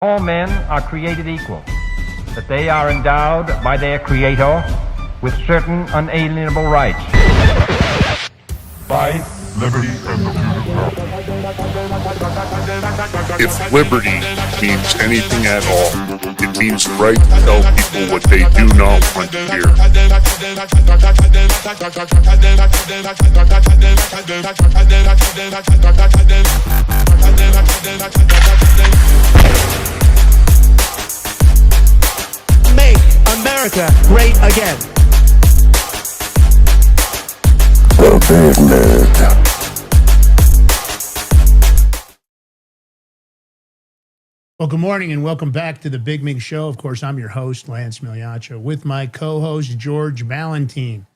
All men are created equal, that they are endowed by their Creator with certain unalienable rights. Life, liberty, and the If liberty means anything at all, it means the right to tell people what they do not want to hear. Make America great again. The Big Mig. Well, good morning and welcome back to the Big Mig Show. Of course, I'm your host, Lance Miliaccio, with my co-host, George Valentine.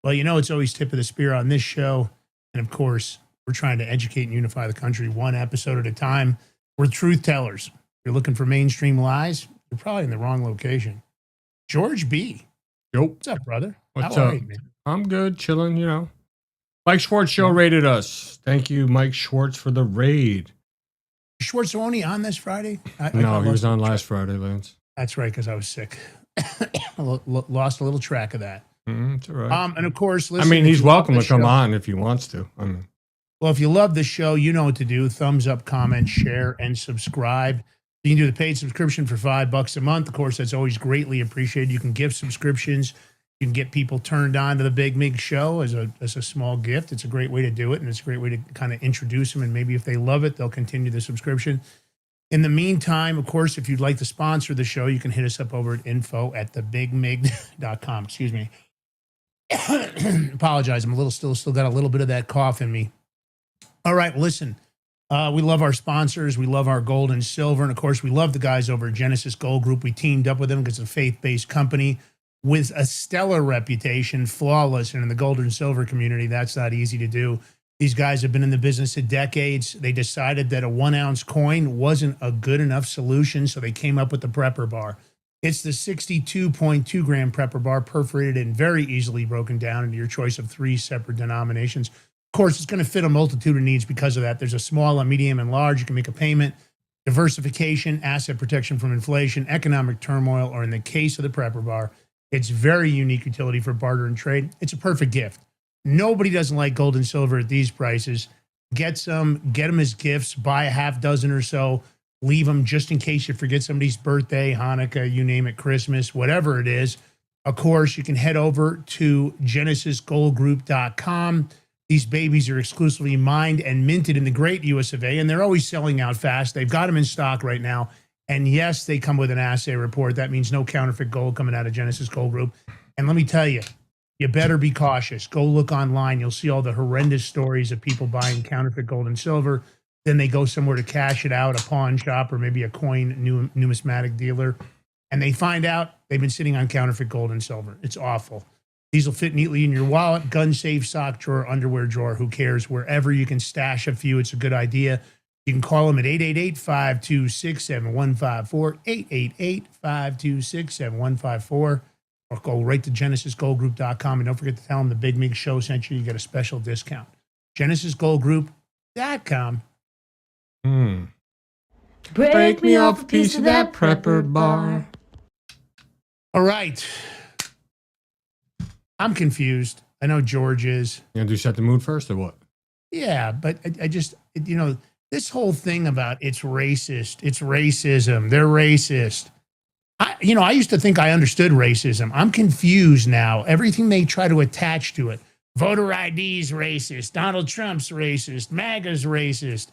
Well, you know, it's always tip of the spear on this show. And of course, we're trying to educate and unify the country one episode at a time. We're truth tellers. If you're looking for mainstream lies, you're probably in the wrong location. George B. Yo. What's up, brother? What's How up? are you, man? I'm good, chilling, you know. Mike Schwartz show rated us. Thank you, Mike Schwartz, for the raid. Schwartz only on this Friday? No, he was on last Friday, Lance. That's right, because I was sick. Lost a little track of that. It's all right. And of course, I listen, mean, if he's you love welcome the to come show- on if he wants to. Well, if you love the show, you know what to do. Thumbs up, comment, share, and subscribe. You can do the paid subscription for $5 a month. Of course, that's always greatly appreciated. You can give subscriptions. You can get people turned on to the Big Mig Show as a small gift. It's a great way to do it, and it's a great way to kind of introduce them. And maybe if they love it, they'll continue the subscription. In the meantime, of course, if you'd like to sponsor the show, you can hit us up over at info@thebigmig.com. Excuse me. Apologize. I'm a little still got a little bit of that cough in me. All right, listen. We love our sponsors. We love our gold and silver. And of course, we love the guys over at Genesis Gold Group. We teamed up with them because it's a faith-based company with a stellar reputation, flawless. And in the gold and silver community, that's not easy to do. These guys have been in the business for decades. They decided that a 1-ounce coin wasn't a good enough solution, so they came up with the Prepper Bar. It's the 62.2 gram Prepper Bar, perforated and very easily broken down into your choice of 3 separate denominations. Of course, it's going to fit a multitude of needs because of that. There's a small, a medium, and large. You can make a payment, diversification, asset protection from inflation, economic turmoil, or in the case of the Prepper Bar, it's very unique utility for barter and trade. It's a perfect gift. Nobody doesn't like gold and silver at these prices. Get some, get them as gifts, buy a half dozen or so, leave them just in case you forget somebody's birthday, Hanukkah, you name it, Christmas, whatever it is. Of course, you can head over to genesisgoldgroup.com. These babies are exclusively mined and minted in the great US of A, and they're always selling out fast. They've got them in stock right now. And yes, they come with an assay report. That means no counterfeit gold coming out of Genesis Gold Group. And let me tell you, you better be cautious. Go look online. You'll see all the horrendous stories of people buying counterfeit gold and silver. Then they go somewhere to cash it out, a pawn shop or maybe a coin numismatic dealer. And they find out they've been sitting on counterfeit gold and silver. It's awful. These will fit neatly in your wallet, gun safe, sock drawer, underwear drawer. Who cares? Wherever you can stash a few, it's a good idea. You can call them at 888-526-7154, 888-526-7154. Or go right to genesisgoldgroup.com. And don't forget to tell them the Big Mig Show sent you. You get a special discount. genesisgoldgroup.com. Break me off a piece of that Prepper Bar. All right. I'm confused. I know George is. You gonna do set the mood first or what? Yeah, but I just, you know, this whole thing about it's racist, it's racism, they're racist. I used to think I understood racism. I'm confused now. Everything they try to attach to it. Voter ID's racist. Donald Trump's racist. MAGA's racist.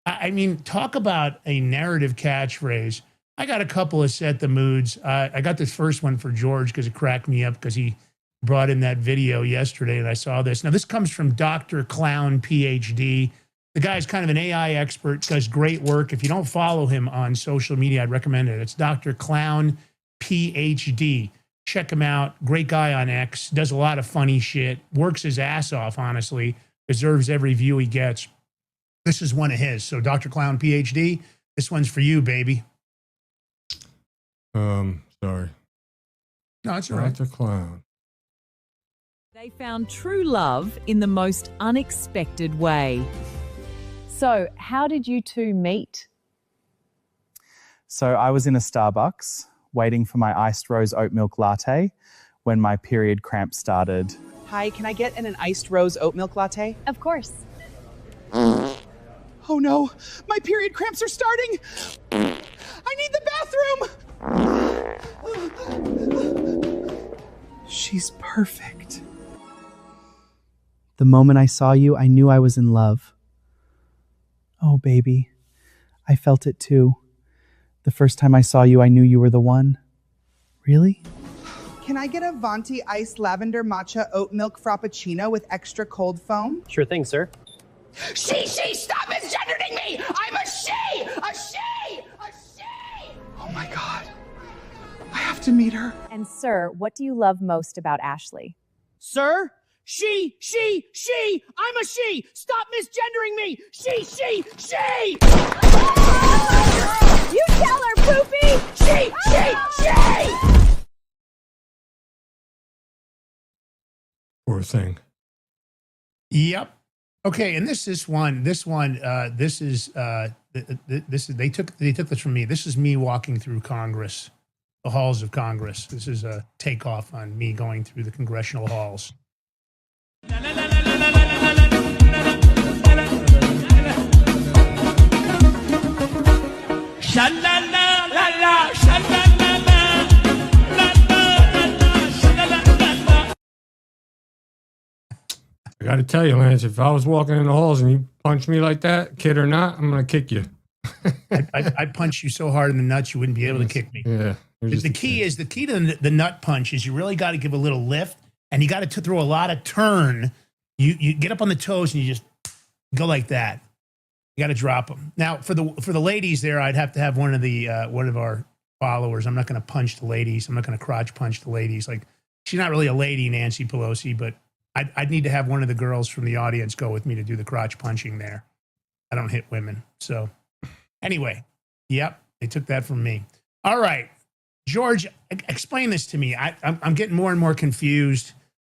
I mean, talk about a narrative catchphrase. I got a couple of set the moods. I got this first one for George because it cracked me up because he brought in that video yesterday and I saw this. Now, this comes from Dr. Clown, PhD. The guy's kind of an AI expert, does great work. If you don't follow him on social media, I'd recommend it. It's Dr. Clown, PhD. Check him out. Great guy on X. Does a lot of funny shit. Works his ass off, honestly. Deserves every view he gets. This is one of his. So Dr. Clown, PhD, this one's for you, baby. Sorry. No, it's all right. Dr. Clown. They found true love in the most unexpected way. So, how did you two meet? So I was in a Starbucks waiting for my iced rose oat milk latte when my period cramp started. Hi, can I get an iced rose oat milk latte? Of course. Oh no, my period cramps are starting. I need the bathroom. She's perfect. The moment I saw you, I knew I was in love. Oh, baby, I felt it too. The first time I saw you, I knew you were the one. Really? Can I get a Venti iced lavender matcha oat milk frappuccino with extra cold foam? Sure thing, sir. She, stop misgendering me! I'm a she! A she! A she! Oh my God. I have to meet her. And sir, what do you love most about Ashley? Sir? She! I'm a she! Stop misgendering me! She! You tell her, Poopy! She! Poor thing. Yep. Okay, and this is they took this from me. This is me walking through Congress, the halls of Congress. This is a takeoff on me going through the congressional halls. I got to tell you, Lance, if I was walking in the halls and you punched me like that, kid or not, I'm going to kick you. I'd punch you so hard in the nuts you wouldn't be able to kick me. Yeah. The key to the nut punch is you really got to give a little lift, and you got to throw a lot of turn. You get up on the toes and you just go like that. You got to drop them. Now for the ladies there, I'd have to have one of our followers. I'm not going to punch the ladies. I'm not going to crotch punch the ladies. Like, she's not really a lady, Nancy Pelosi, but I'd need to have one of the girls from the audience go with me to do the crotch punching there. I don't hit women. So anyway, yep, they took that from me. All right, George, explain this to me. I'm getting more and more confused.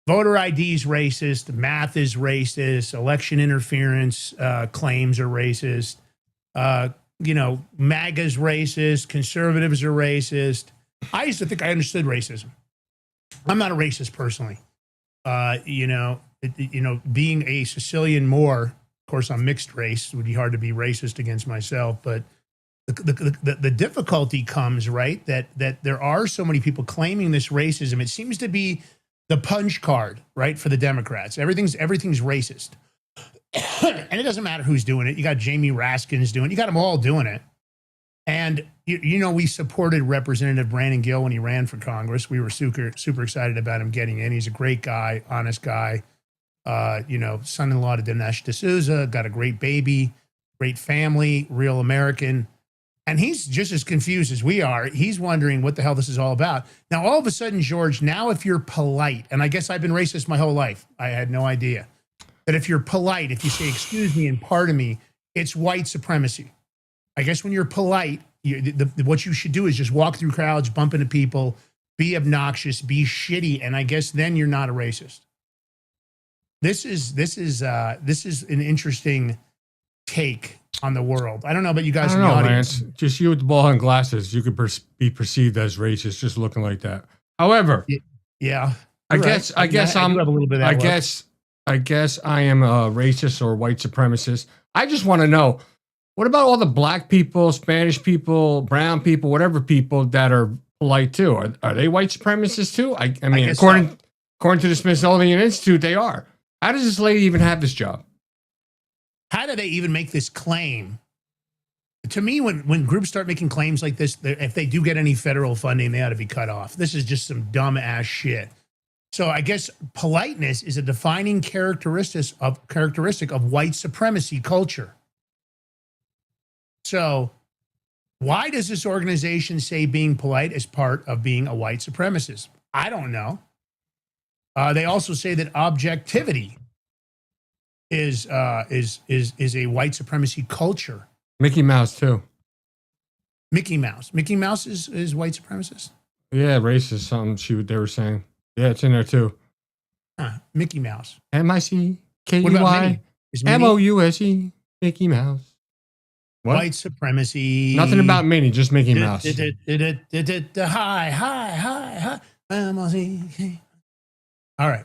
Voter ID is racist. Math is racist. Election interference claims are racist. MAGA's racist. Conservatives are racist. I used to think I understood racism. I'm not a racist personally. Being a Sicilian Moor, of course, I'm mixed race. It would be hard to be racist against myself, but the difficulty comes, right, that there are so many people claiming this racism. It seems to be the punch card, right, for the Democrats. Everything's racist. And it doesn't matter who's doing it. You got Jamie Raskins doing it. You got them all doing it. And, we supported Representative Brandon Gill when he ran for Congress. We were super excited about him getting in. He's a great guy, honest guy. Son-in-law to Dinesh D'Souza, got a great baby, great family, real American. And he's just as confused as we are. He's wondering what the hell this is all about. Now, all of a sudden, George, now if you're polite, and I guess I've been racist my whole life. I had no idea. That if you're polite, if you say, excuse me and pardon me, it's white supremacy. I guess when you're polite, what you should do is just walk through crowds, bump into people, be obnoxious, be shitty, and I guess then you're not a racist. This is an interesting take on the world. I don't know about you guys in the audience. Lance. Just you with the ball and glasses, you could be perceived as racist just looking like that. However, yeah, I guess I am a little bit. I guess I am a racist or white supremacist. I just want to know, what about all the black people, Spanish people, brown people, whatever people that are polite too? Are they white supremacists too? I mean, according to the Smithsonian Institute, they are. How does this lady even have this job? How do they even make this claim? To me, when groups start making claims like this, if they do get any federal funding, they ought to be cut off. This is just some dumb ass shit. So I guess politeness is a defining characteristic of white supremacy culture. So why does this organization say being polite is part of being a white supremacist? I don't know. They also say that objectivity is a white supremacy culture. Mickey Mouse too. Mickey Mouse. Mickey Mouse is white supremacist. Yeah, racist. Something they were saying. Yeah, it's in there too. Mickey Mouse. MICKEY MOUSE. Mickey Mouse. What? White supremacy. Nothing about Minnie, just Mickey Mouse. Hi. All right.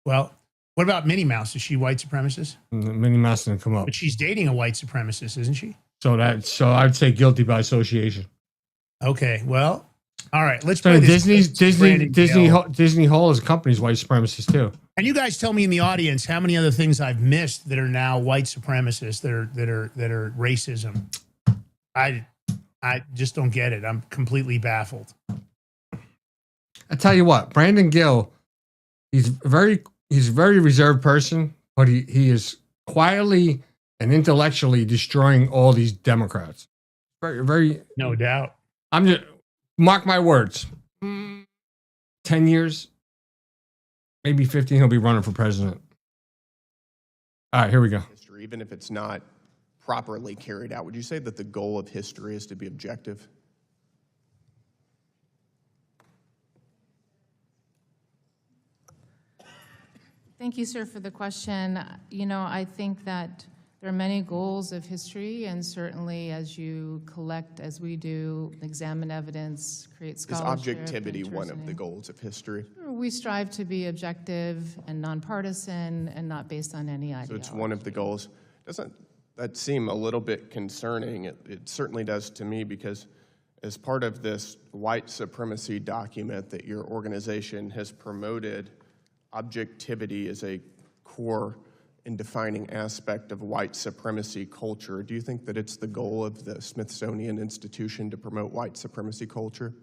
Well, what about Minnie Mouse? Is she white supremacist? Minnie Mouse didn't come up. But she's dating a white supremacist, isn't she? So I'd say guilty by association. Okay. Well, all right. Let's play this. Disney Hall as a company is white supremacist too. And you guys tell me in the audience how many other things I've missed that are now white supremacists that are racism. I just don't get it. I'm completely baffled. I tell you what, Brandon Gill, he's a very reserved person, but he is quietly and intellectually destroying all these Democrats. Very no doubt. I'm just mark my words. 10 years, maybe 15, he'll be running for president. All right, here we go. History, even if it's not properly carried out, would you say that the goal of history is to be objective? Thank you, sir, for the question. You know, I think that there are many goals of history, and certainly as you collect, as we do, examine evidence, create scholarship. Is objectivity one of the goals of history? We strive to be objective and nonpartisan and not based on any ideology. So it's one of the goals. Doesn't that seem a little bit concerning? It certainly does to me, because as part of this white supremacy document that your organization has promoted, objectivity is a core and defining aspect of white supremacy culture. Do you think that it's the goal of the Smithsonian Institution to promote white supremacy culture?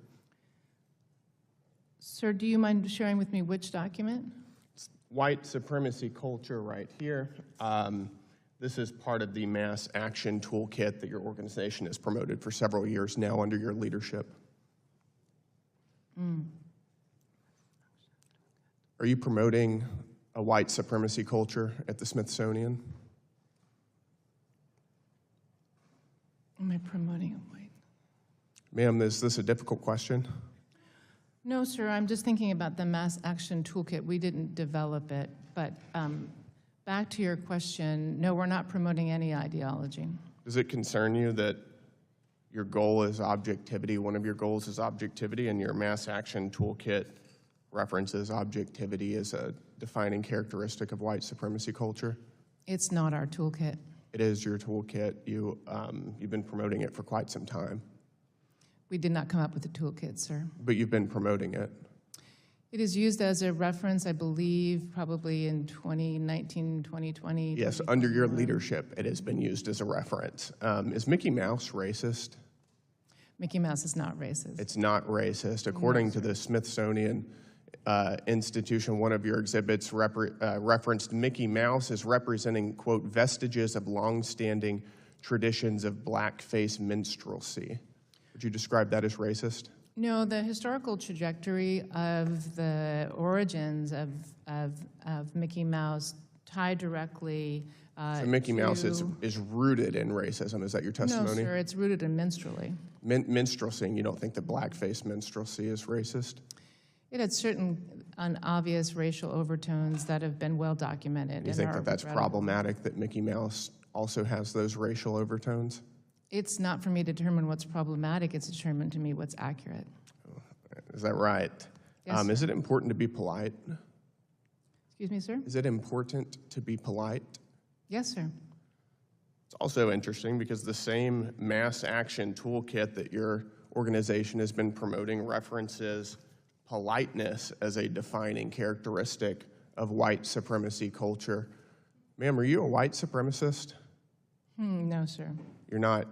Sir, do you mind sharing with me which document? It's white supremacy culture right here. This is part of the mass action toolkit that your organization has promoted for several years now under your leadership. Are you promoting a white supremacy culture at the Smithsonian? Am I promoting a white? Ma'am, is this a difficult question? No, sir. I'm just thinking about the mass action toolkit. We didn't develop it. But back to your question, no, we're not promoting any ideology. Does it concern you that your goal is objectivity? One of your goals is objectivity, and your mass action toolkit references objectivity as a defining characteristic of white supremacy culture? It's not our toolkit. It is your toolkit. You've been promoting it for quite some time. We did not come up with the toolkit, sir. But you've been promoting it. It is used as a reference, I believe, probably in 2019, 2020. Yes, under your leadership, it has been used as a reference. Is Mickey Mouse racist? Mickey Mouse is not racist. It's not racist. According to the Smithsonian Institution, one of your exhibits referenced Mickey Mouse as representing, quote, vestiges of longstanding traditions of blackface minstrelsy. Would you describe that as racist? No, the historical trajectory of the origins of Mickey Mouse tied directly so Mickey Mouse is rooted in racism. Is that your testimony? No, sir, it's rooted in minstrelsy. Minstrelsy, you don't think that blackface minstrelsy is racist? It had certain obvious racial overtones that have been well documented. You think that that's problematic, that Mickey Mouse also has those racial overtones? It's not for me to determine what's problematic. It's determined to me what's accurate. Is that right? Yes, is it important to be polite? Excuse me, sir? Is it important to be polite? Yes, sir. It's also interesting because the same mass action toolkit that your organization has been promoting references politeness as a defining characteristic of white supremacy culture. Ma'am, are you a white supremacist? No, sir. You're not.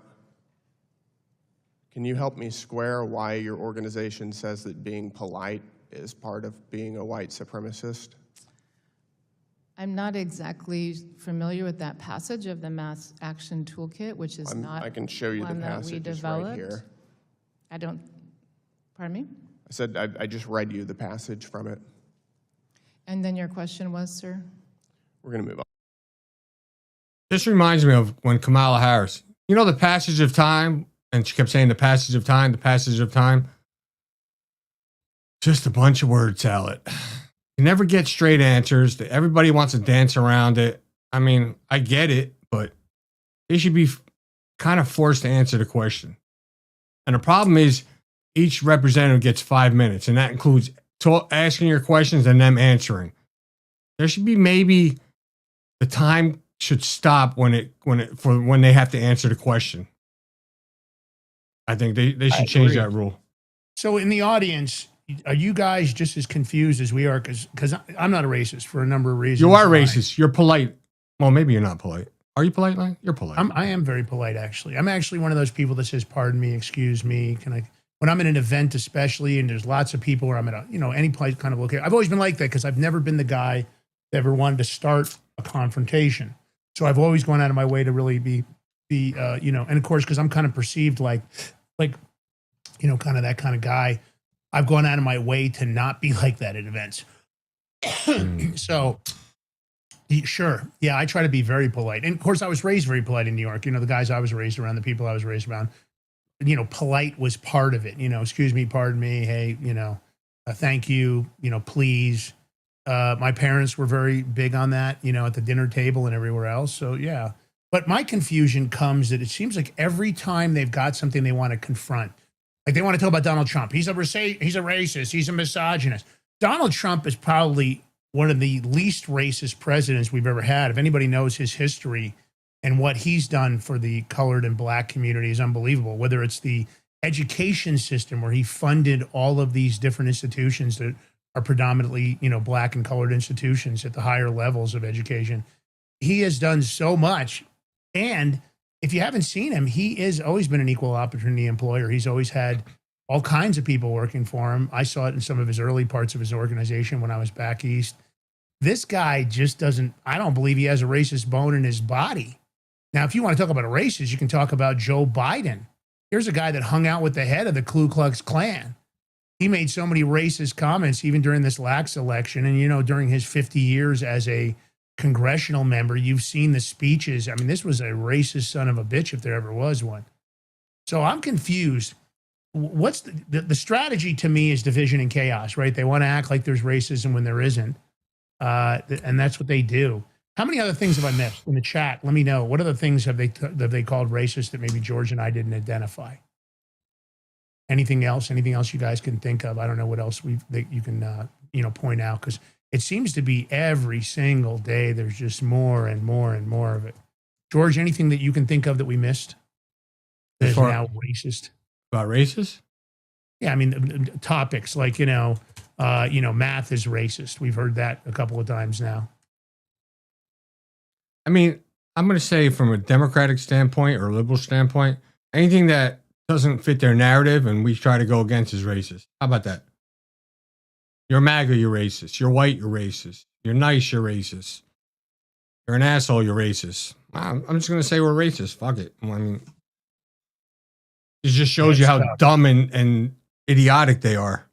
Can you help me square why your organization says that being polite is part of being a white supremacist? I'm not exactly familiar with that passage of the Mass Action Toolkit, which is I can show you the passage. It's right here. I don't, pardon me? I said I just read you the passage from it. And then your question was, sir? We're going to move on. This reminds me of when Kamala Harris, you know, the passage of time, and she kept saying the passage of time, the passage of time. Just a bunch of word salad. You never get straight answers. Everybody wants to dance around it. I mean, I get it, but they should be kind of forced to answer the question. And the problem is each representative gets 5 minutes, and that includes asking your questions and them answering. There should be maybe the time should stop when they have to answer the question. I think they should change that rule. So in the audience, are you guys just as confused as we are? Because I'm not a racist for a number of reasons. You are racist. You're polite. Well, maybe you're not polite. Are you polite, Lang? You're polite. I am very polite, actually. I'm actually one of those people that says, pardon me, excuse me. Can I, when I'm in an event especially, and there's lots of people, or I'm at a, any place kind of location. I've always been like that because I've never been the guy that ever wanted to start a confrontation. So I've always gone out of my way to really be and of course, because I'm kind of perceived like, kind of that kind of guy, I've gone out of my way to not be like that at events. So, sure. Yeah, I try to be very polite. And of course, I was raised very polite in New York. The guys I was raised around, the people I was raised around, polite was part of it. Excuse me, pardon me. Hey, thank you, please. My parents were very big on that, at the dinner table and everywhere else. So, yeah. But my confusion comes that it seems like every time they've got something they want to confront, like they want to talk about Donald Trump. He's a racist. He's a misogynist. Donald Trump is probably one of the least racist presidents we've ever had. If anybody knows his history and what he's done for the colored and black community is unbelievable, whether it's the education system where he funded all of these different institutions that are predominantly, black and colored institutions at the higher levels of education. He has done so much. And if you haven't seen him, he has always been an equal opportunity employer. He's always had all kinds of people working for him. I saw it in some of his early parts of his organization when I was back east. This guy just I don't believe he has a racist bone in his body. Now, if you want to talk about a racist, you can talk about Joe Biden. Here's a guy that hung out with the head of the Ku Klux Klan. He made so many racist comments even during this lax election. And, during his 50 years as a congressional member, you've seen the speeches. I mean, this was a racist son of a bitch if there ever was one. So I'm confused. What's the strategy to me is division and chaos, right? They want to act like there's racism when there isn't. And that's what they do. How many other things have I missed in the chat? Let me know. What other things have they called racist that maybe George and I didn't identify? Anything else? Anything else you guys can think of? I don't know what else that you can point out, because it seems to be every single day there's just more and more and more of it. George, anything that you can think of that we missed that is now racist? About racist? Yeah, I mean, topics like, math is racist. We've heard that a couple of times now. I mean, I'm going to say from a Democratic standpoint or liberal standpoint, anything that doesn't fit their narrative and we try to go against is racist. How about that? You're MAGA, you're racist. You're white, you're racist. You're nice, you're racist. You're an asshole, you're racist. I'm just going to say we're racist. Fuck it. I mean, it just shows you how dumb and idiotic they are.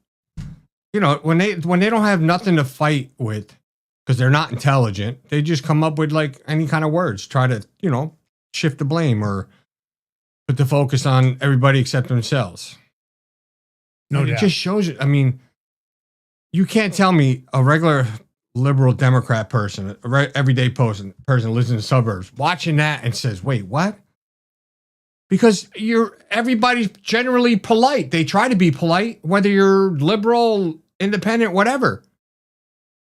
When they don't have nothing to fight with because they're not intelligent, they just come up with like any kind of words, try to, shift the blame or put the focus on everybody except themselves. No, it just shows you. I mean, you can't tell me a regular liberal Democrat person, everyday person lives in the suburbs, watching that and says, wait, what? Because everybody's generally polite. They try to be polite, whether you're liberal, independent, whatever.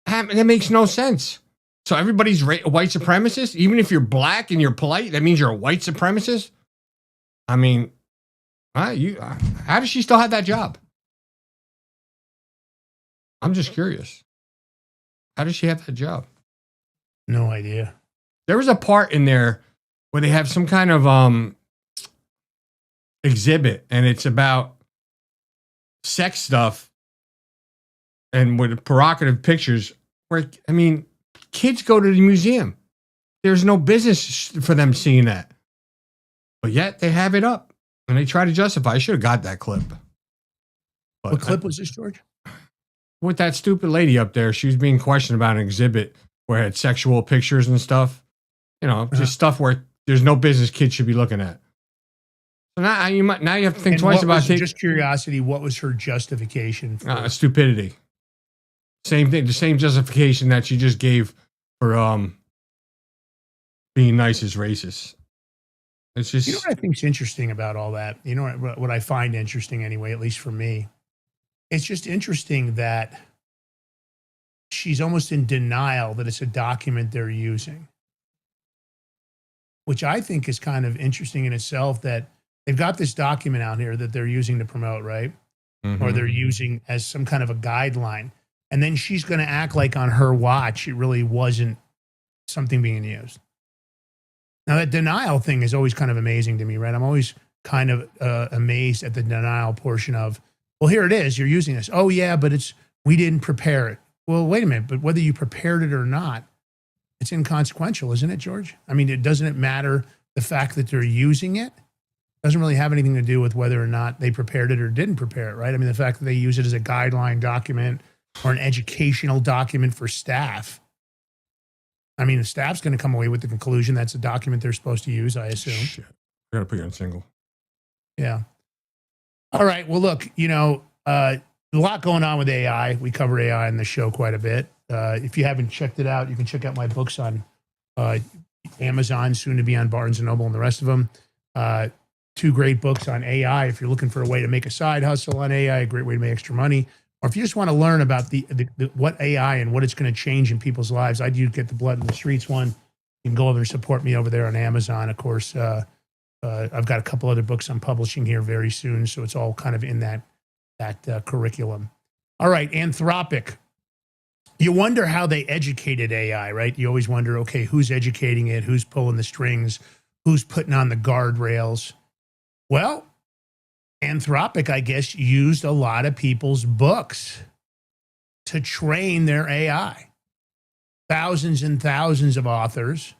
That makes no sense. So everybody's a white supremacist? Even if you're black and you're polite, that means you're a white supremacist? I mean, how does she still have that job? I'm just curious. How does she have that job? No idea. There was a part in there where they have some kind of exhibit, and it's about sex stuff and with provocative pictures where, I mean, kids go to the museum. There's no business for them seeing that. But yet they have it up and they try to justify. I should have got that clip. But what clip was this, George? With that stupid lady up there, she was being questioned about an exhibit where it had sexual pictures and stuff. Just stuff where there's no business kids should be looking at. So now you have to think twice about it. Just curiosity, what was her justification for stupidity? Same thing, the same justification that she just gave for being nice is racist. It's just, you know what I think's interesting about all that? You know what I find interesting anyway, at least for me? It's just interesting that she's almost in denial that it's a document they're using, which I think is kind of interesting in itself, that they've got this document out here that they're using to promote, right? Or they're using as some kind of a guideline. And then she's going to act like on her watch, it really wasn't something being used. Now, that denial thing is always kind of amazing to me, right? I'm always kind of amazed at the denial portion of, well, here it is, you're using this. Oh, yeah, but we didn't prepare it. Well, wait a minute, but whether you prepared it or not, it's inconsequential, isn't it, George? I mean, doesn't it matter the fact that they're using it? Doesn't really have anything to do with whether or not they prepared it or didn't prepare it, right? I mean, the fact that they use it as a guideline document or an educational document for staff. I mean, the staff's going to come away with the conclusion that's a document they're supposed to use, I assume. Shit. I got to put you on single. Yeah. All right. Well, look, a lot going on with AI. We cover AI in the show quite a bit. If you haven't checked it out, you can check out my books on Amazon, soon to be on Barnes & Noble and the rest of them. 2 great books on AI. If you're looking for a way to make a side hustle on AI, a great way to make extra money. Or if you just want to learn about what AI and what it's going to change in people's lives, I do get the Blood in the Streets one. You can go over and support me over there on Amazon. Of course, I've got a couple other books I'm publishing here very soon, so it's all kind of in that curriculum. All right, Anthropic. You wonder how they educated AI, right? You always wonder, okay, who's educating it? Who's pulling the strings? Who's putting on the guardrails? Well, Anthropic, I guess, used a lot of people's books to train their AI. Thousands and thousands of authors.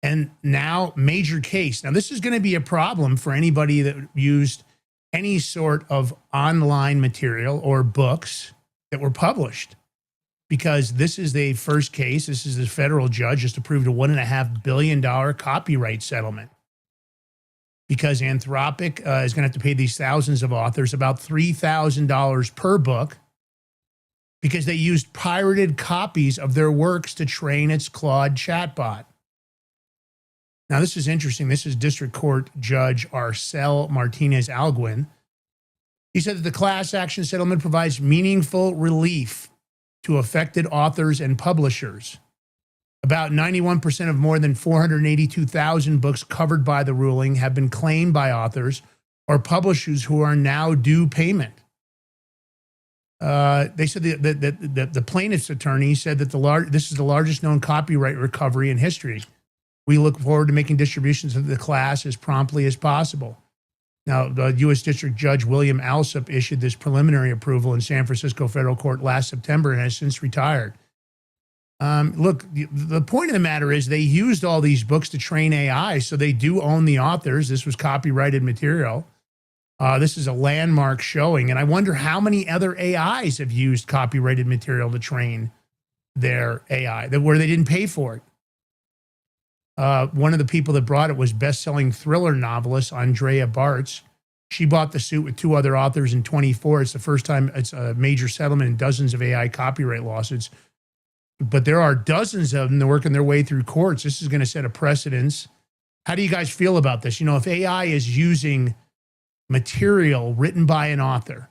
And now, major case. Now, this is going to be a problem for anybody that used any sort of online material or books that were published, because this is the first case. This is the federal judge just approved a $1.5 billion copyright settlement, because Anthropic is going to have to pay these thousands of authors about $3,000 per book because they used pirated copies of their works to train its Claude chatbot. Now, this is interesting. This is District Court Judge Arcel Martinez Alguin. He said that the class action settlement provides meaningful relief to affected authors and publishers. About 91% of more than 482,000 books covered by the ruling have been claimed by authors or publishers who are now due payment. They said the plaintiff's attorney said that this is the largest known copyright recovery in history. We look forward to making distributions of the class as promptly as possible. Now, the U.S. District Judge William Alsup issued this preliminary approval in San Francisco federal court last September and has since retired. Look, the point of the matter is they used all these books to train AI, so they do own the authors. This was copyrighted material. This is a landmark showing, and I wonder how many other AIs have used copyrighted material to train their AI, where they didn't pay for it. One of the people that brought it was best-selling thriller novelist Andrea Bartz. She bought the suit with 2 other authors in 24. It's the first time it's a major settlement in dozens of AI copyright lawsuits. But there are dozens of them that are working their way through courts. This is going to set a precedence. How do you guys feel about this? If AI is using material written by an author,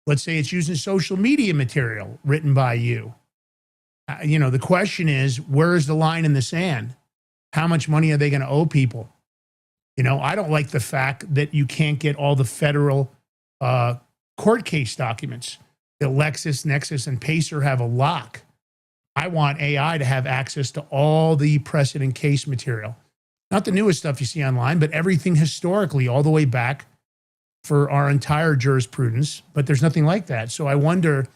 let's say it's using social media material written by you. The question is, where is the line in the sand? How much money are they going to owe people? I don't like the fact that you can't get all the federal court case documents. That LexisNexis and Pacer have a lock. I want AI to have access to all the precedent case material. Not the newest stuff you see online, but everything historically, all the way back for our entire jurisprudence. But there's nothing like that. So I wonder,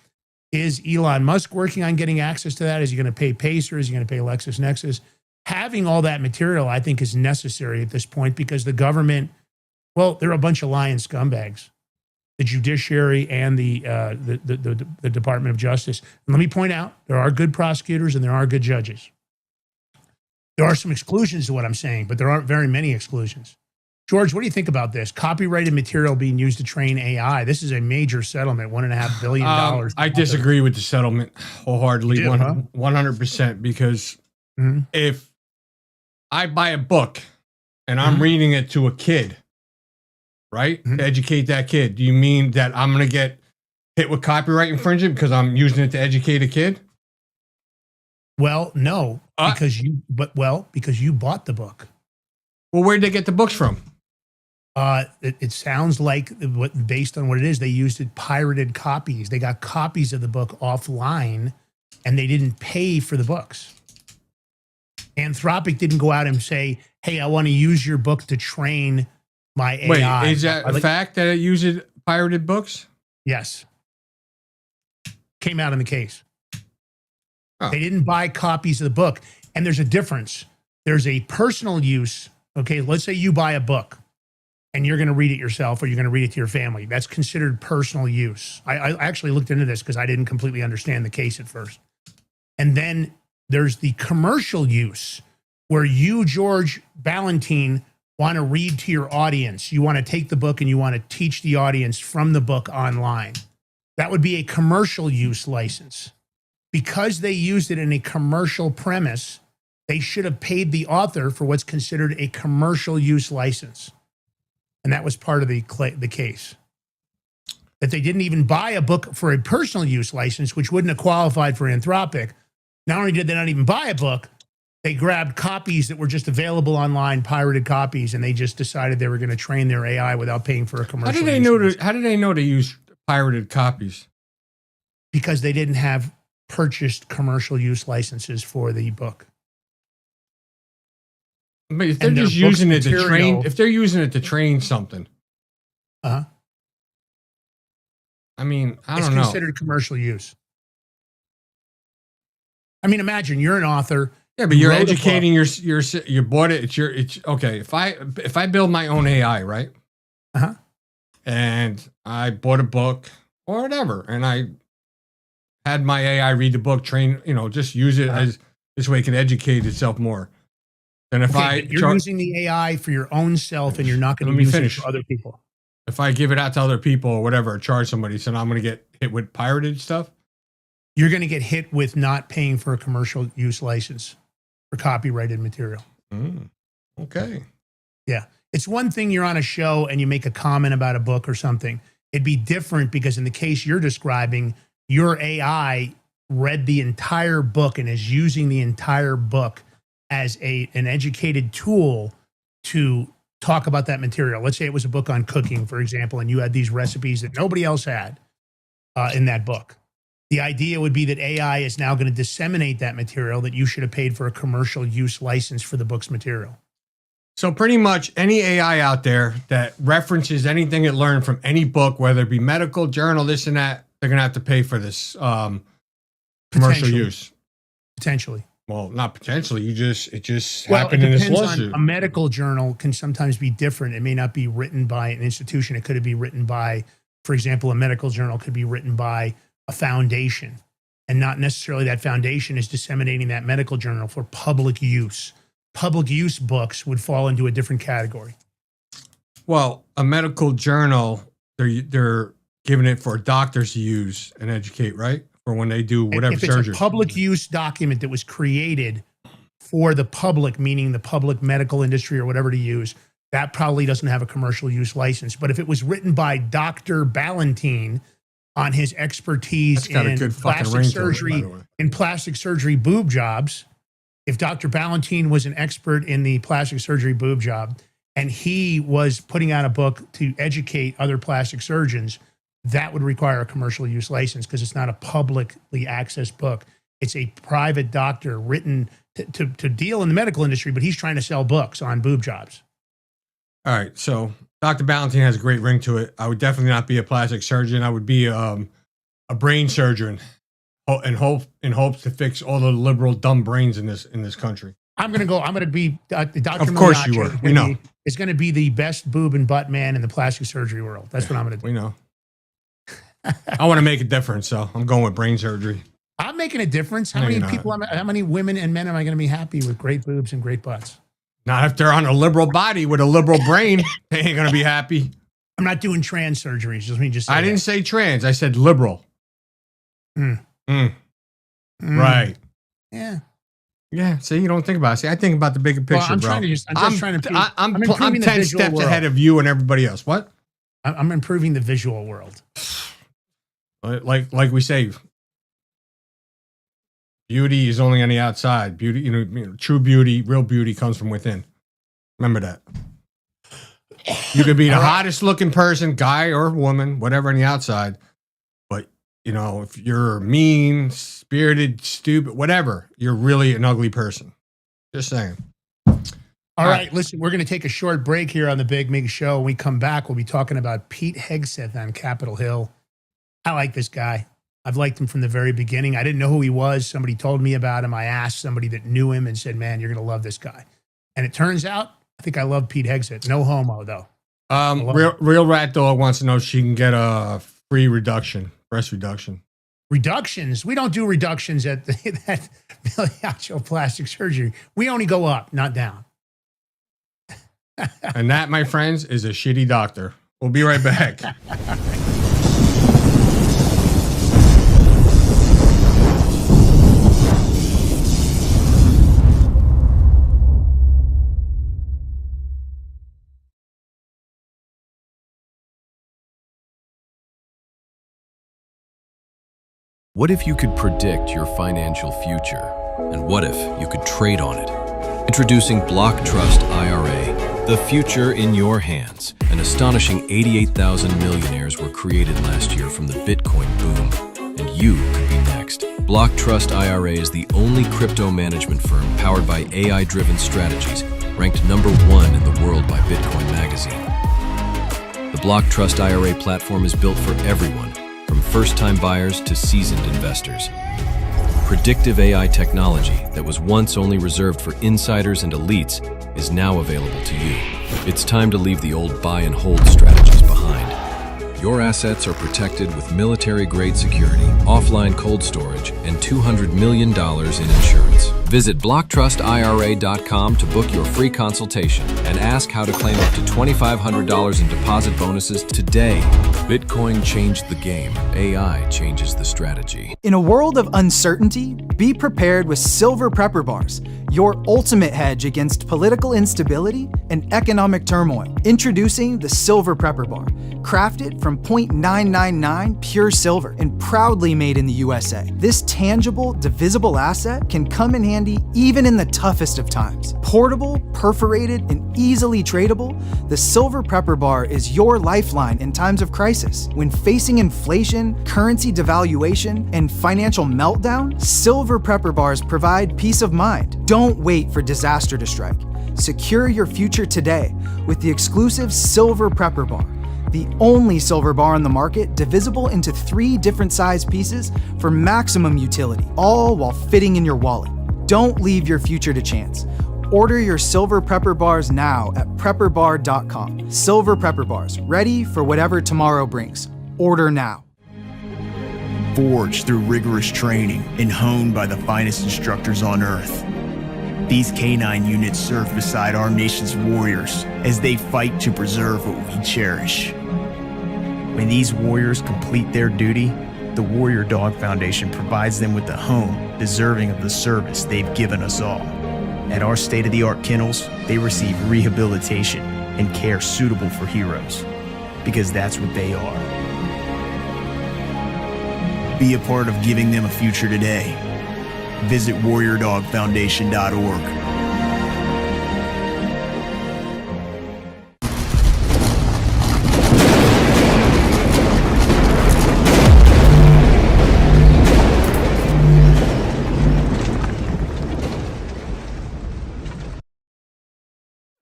is Elon Musk working on getting access to that? Is he going to pay Pacer? Is he going to pay LexisNexis? Having all that material, I think, is necessary at this point because the government, well, they're a bunch of lying scumbags. The judiciary and the Department of Justice. And let me point out, there are good prosecutors and there are good judges. There are some exclusions to what I'm saying, but there aren't very many exclusions. George, what do you think about this? Copyrighted material being used to train AI. This is a major settlement, $1.5 billion. I disagree with the settlement wholeheartedly, 100%, because if I buy a book and I'm reading it to a kid, right? To educate that kid. Do you mean that I'm going to get hit with copyright infringement because I'm using it to educate a kid? Well, no, because you bought the book. Well, where'd they get the books from? It sounds like based on what it is, they used pirated copies. They got copies of the book offline, and they didn't pay for the books. Anthropic didn't go out and say, "Hey, I want to use your book to train my AI." Wait, is that a fact that it uses pirated books? Yes. Came out in the case. They didn't buy copies of the book. And there's a difference. There's a personal use. Okay, let's say you buy a book and you're going to read it yourself or you're going to read it to your family. That's considered personal use. I actually looked into this because I didn't completely understand the case at first. And then there's the commercial use where you, George Ballantine, want to read to your audience. You want to take the book and you want to teach the audience from the book online. That would be a commercial use license. Because they used it in a commercial premise, they should have paid the author for what's considered a commercial use license. And that was part of the case. That they didn't even buy a book for a personal use license, which wouldn't have qualified for Anthropic. Not only did they not even buy a book, they grabbed copies that were just available online, pirated copies, and they just decided they were going to train their AI without paying for a commercial. How did they know to use pirated copies? Because they didn't have purchased commercial use licenses for the book. But if they're just using it to train, if they're using it to train something, I mean, I don't know. It's considered commercial use. I mean, imagine you're an author. Yeah, but you're educating you bought it. It's okay. If I build my own AI, right? And I bought a book or whatever, and I had my AI read the book, train, just use it as this way it can educate itself more. And if you're using the AI for your own self, and you're not going to use it for other people. If I give it out to other people or whatever, charge somebody, so now I'm going to get hit with pirated stuff. You're going to get hit with not paying for a commercial use license for copyrighted material. Okay. Yeah. It's one thing you're on a show and you make a comment about a book or something. It'd be different because in the case you're describing, your AI read the entire book and is using the entire book as an educated tool to talk about that material. Let's say it was a book on cooking, for example, and you had these recipes that nobody else had in that book. The idea would be that AI is now going to disseminate that material, that you should have paid for a commercial use license for the book's material. So pretty much any AI out there that references anything it learned from any book, whether it be medical, journal, this and that, they're going to have to pay for this commercial use. Potentially. Well, not potentially. It just happened in this lawsuit. A medical journal can sometimes be different. It may not be written by an institution. It could be written by, for example, a medical journal could be written by a foundation, and not necessarily that foundation is disseminating that medical journal for public use. Public use books would fall into a different category. Well, a medical journal, they're giving it for doctors to use and educate, right? For when they do whatever surgery. If it's a public use document that was created for the public, meaning the public medical industry or whatever to use, that probably doesn't have a commercial use license. But if it was written by Dr. Ballantine on his expertise in plastic surgery boob jobs, if Dr. Ballantine was an expert in the plastic surgery boob job and he was putting out a book to educate other plastic surgeons, that would require a commercial use license because it's not a publicly accessed book. It's a private doctor written to deal in the medical industry, but he's trying to sell books on boob jobs. All right. So Dr. Ballantine has a great ring to it. I would definitely not be a plastic surgeon. I would be a brain surgeon in hopes to fix all the liberal dumb brains in this country. I'm going to be Dr. Of course you were. We know. Is going to be the best boob and butt man in the plastic surgery world. That's what I'm going to do. We know. I want to make a difference, so I'm going with brain surgery. I'm making a difference. How many women and men am I going to be happy with great boobs and great butts? Not if they're on a liberal body with a liberal brain. They ain't going to be happy. I'm not doing trans surgeries. I didn't say trans. I said liberal. Right. Yeah. Yeah, see, you don't think about it. See, I think about the bigger picture, I'm bro. I'm 10 steps ahead of you and everybody else. What? I'm improving the visual world. Like we say, beauty is only on the outside. Beauty, true beauty, real beauty comes from within. Remember that. You could be the hottest looking person, guy or woman, whatever on the outside. But, if you're mean, spirited, stupid, whatever, you're really an ugly person. Just saying. All right, listen, we're going to take a short break here on the Big Mig Show. When we come back, we'll be talking about Pete Hegseth on Capitol Hill. I like this guy. I've liked him from the very beginning. I didn't know who he was. Somebody told me about him. I asked somebody that knew him and said, man, you're going to love this guy. And it turns out, I think I love Pete Hegseth. No homo, though. Real Rat Dog wants to know if she can get a free breast reduction. Reductions? We don't do reductions at that Biliacho plastic surgery. We only go up, not down. And that, my friends, is a shitty doctor. We'll be right back. What if you could predict your financial future? And what if you could trade on it? Introducing Block Trust IRA, the future in your hands. An astonishing 88,000 millionaires were created last year from the Bitcoin boom, and you could be next. Block Trust IRA is the only crypto management firm powered by AI-driven strategies, ranked #1 in the world by Bitcoin Magazine. The Block Trust IRA platform is built for everyone, from first-time buyers to seasoned investors. Predictive AI technology that was once only reserved for insiders and elites is now available to you. It's time to leave the old buy and hold strategies behind. Your assets are protected with military-grade security, offline cold storage, and $200 million in insurance. Visit BlockTrustIRA.com to book your free consultation and ask how to claim up to $2,500 in deposit bonuses today. Bitcoin changed the game. AI changes the strategy. In a world of uncertainty, be prepared with Silver Prepper Bars, your ultimate hedge against political instability and economic turmoil. Introducing the Silver Prepper Bar, crafted from 0.999 pure silver and proudly made in the USA. This tangible, divisible asset can come in handy even in the toughest of times. Portable, perforated, and easily tradable, the Silver Prepper Bar is your lifeline in times of crisis. When facing inflation, currency devaluation, and financial meltdown, Silver Prepper Bars provide peace of mind. Don't wait for disaster to strike. Secure your future today with the exclusive Silver Prepper Bar, the only silver bar on the market divisible into 3 different size pieces for maximum utility, all while fitting in your wallet. Don't leave your future to chance. Order your Silver Prepper Bars now at prepperbar.com. Silver Prepper Bars, ready for whatever tomorrow brings. Order now. Forged through rigorous training and honed by the finest instructors on Earth, these canine units serve beside our nation's warriors as they fight to preserve what we cherish. When these warriors complete their duty, the Warrior Dog Foundation provides them with a home deserving of the service they've given us all. At our state-of-the-art kennels, they receive rehabilitation and care suitable for heroes, because that's what they are. Be a part of giving them a future today. Visit warriordogfoundation.org.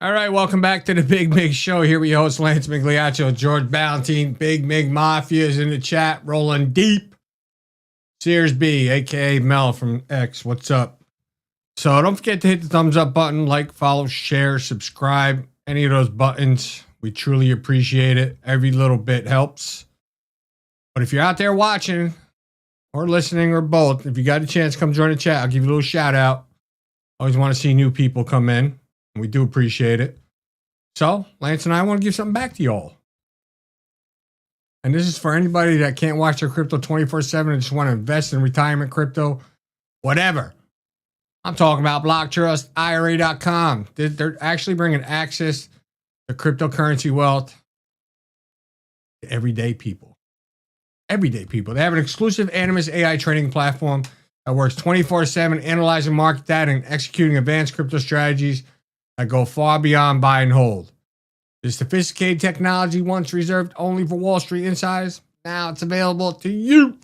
All right, welcome back to the Big Mig Show. Here we host Lance Migliaccio, George Ballantine, Big Mig Mafia is in the chat, rolling deep. Sears B, aka Mel from X, what's up? So don't forget to hit the thumbs up button, like, follow, share, subscribe, any of those buttons. We truly appreciate it. Every little bit helps. But if you're out there watching or listening or both, if you got a chance, come join the chat. I'll give you a little shout out. Always want to see new people come in. We do appreciate it. So, Lance and I want to give something back to y'all. And this is for anybody that can't watch their crypto 24/7 and just want to invest in retirement crypto, whatever. I'm talking about BlockTrustIRA.com. They're actually bringing access to cryptocurrency wealth to everyday people. Everyday people. They have an exclusive Animus AI trading platform that works 24/7, analyzing market data and executing advanced crypto strategies that go far beyond buy and hold. This sophisticated technology, once reserved only for Wall Street insiders, now it's available to you.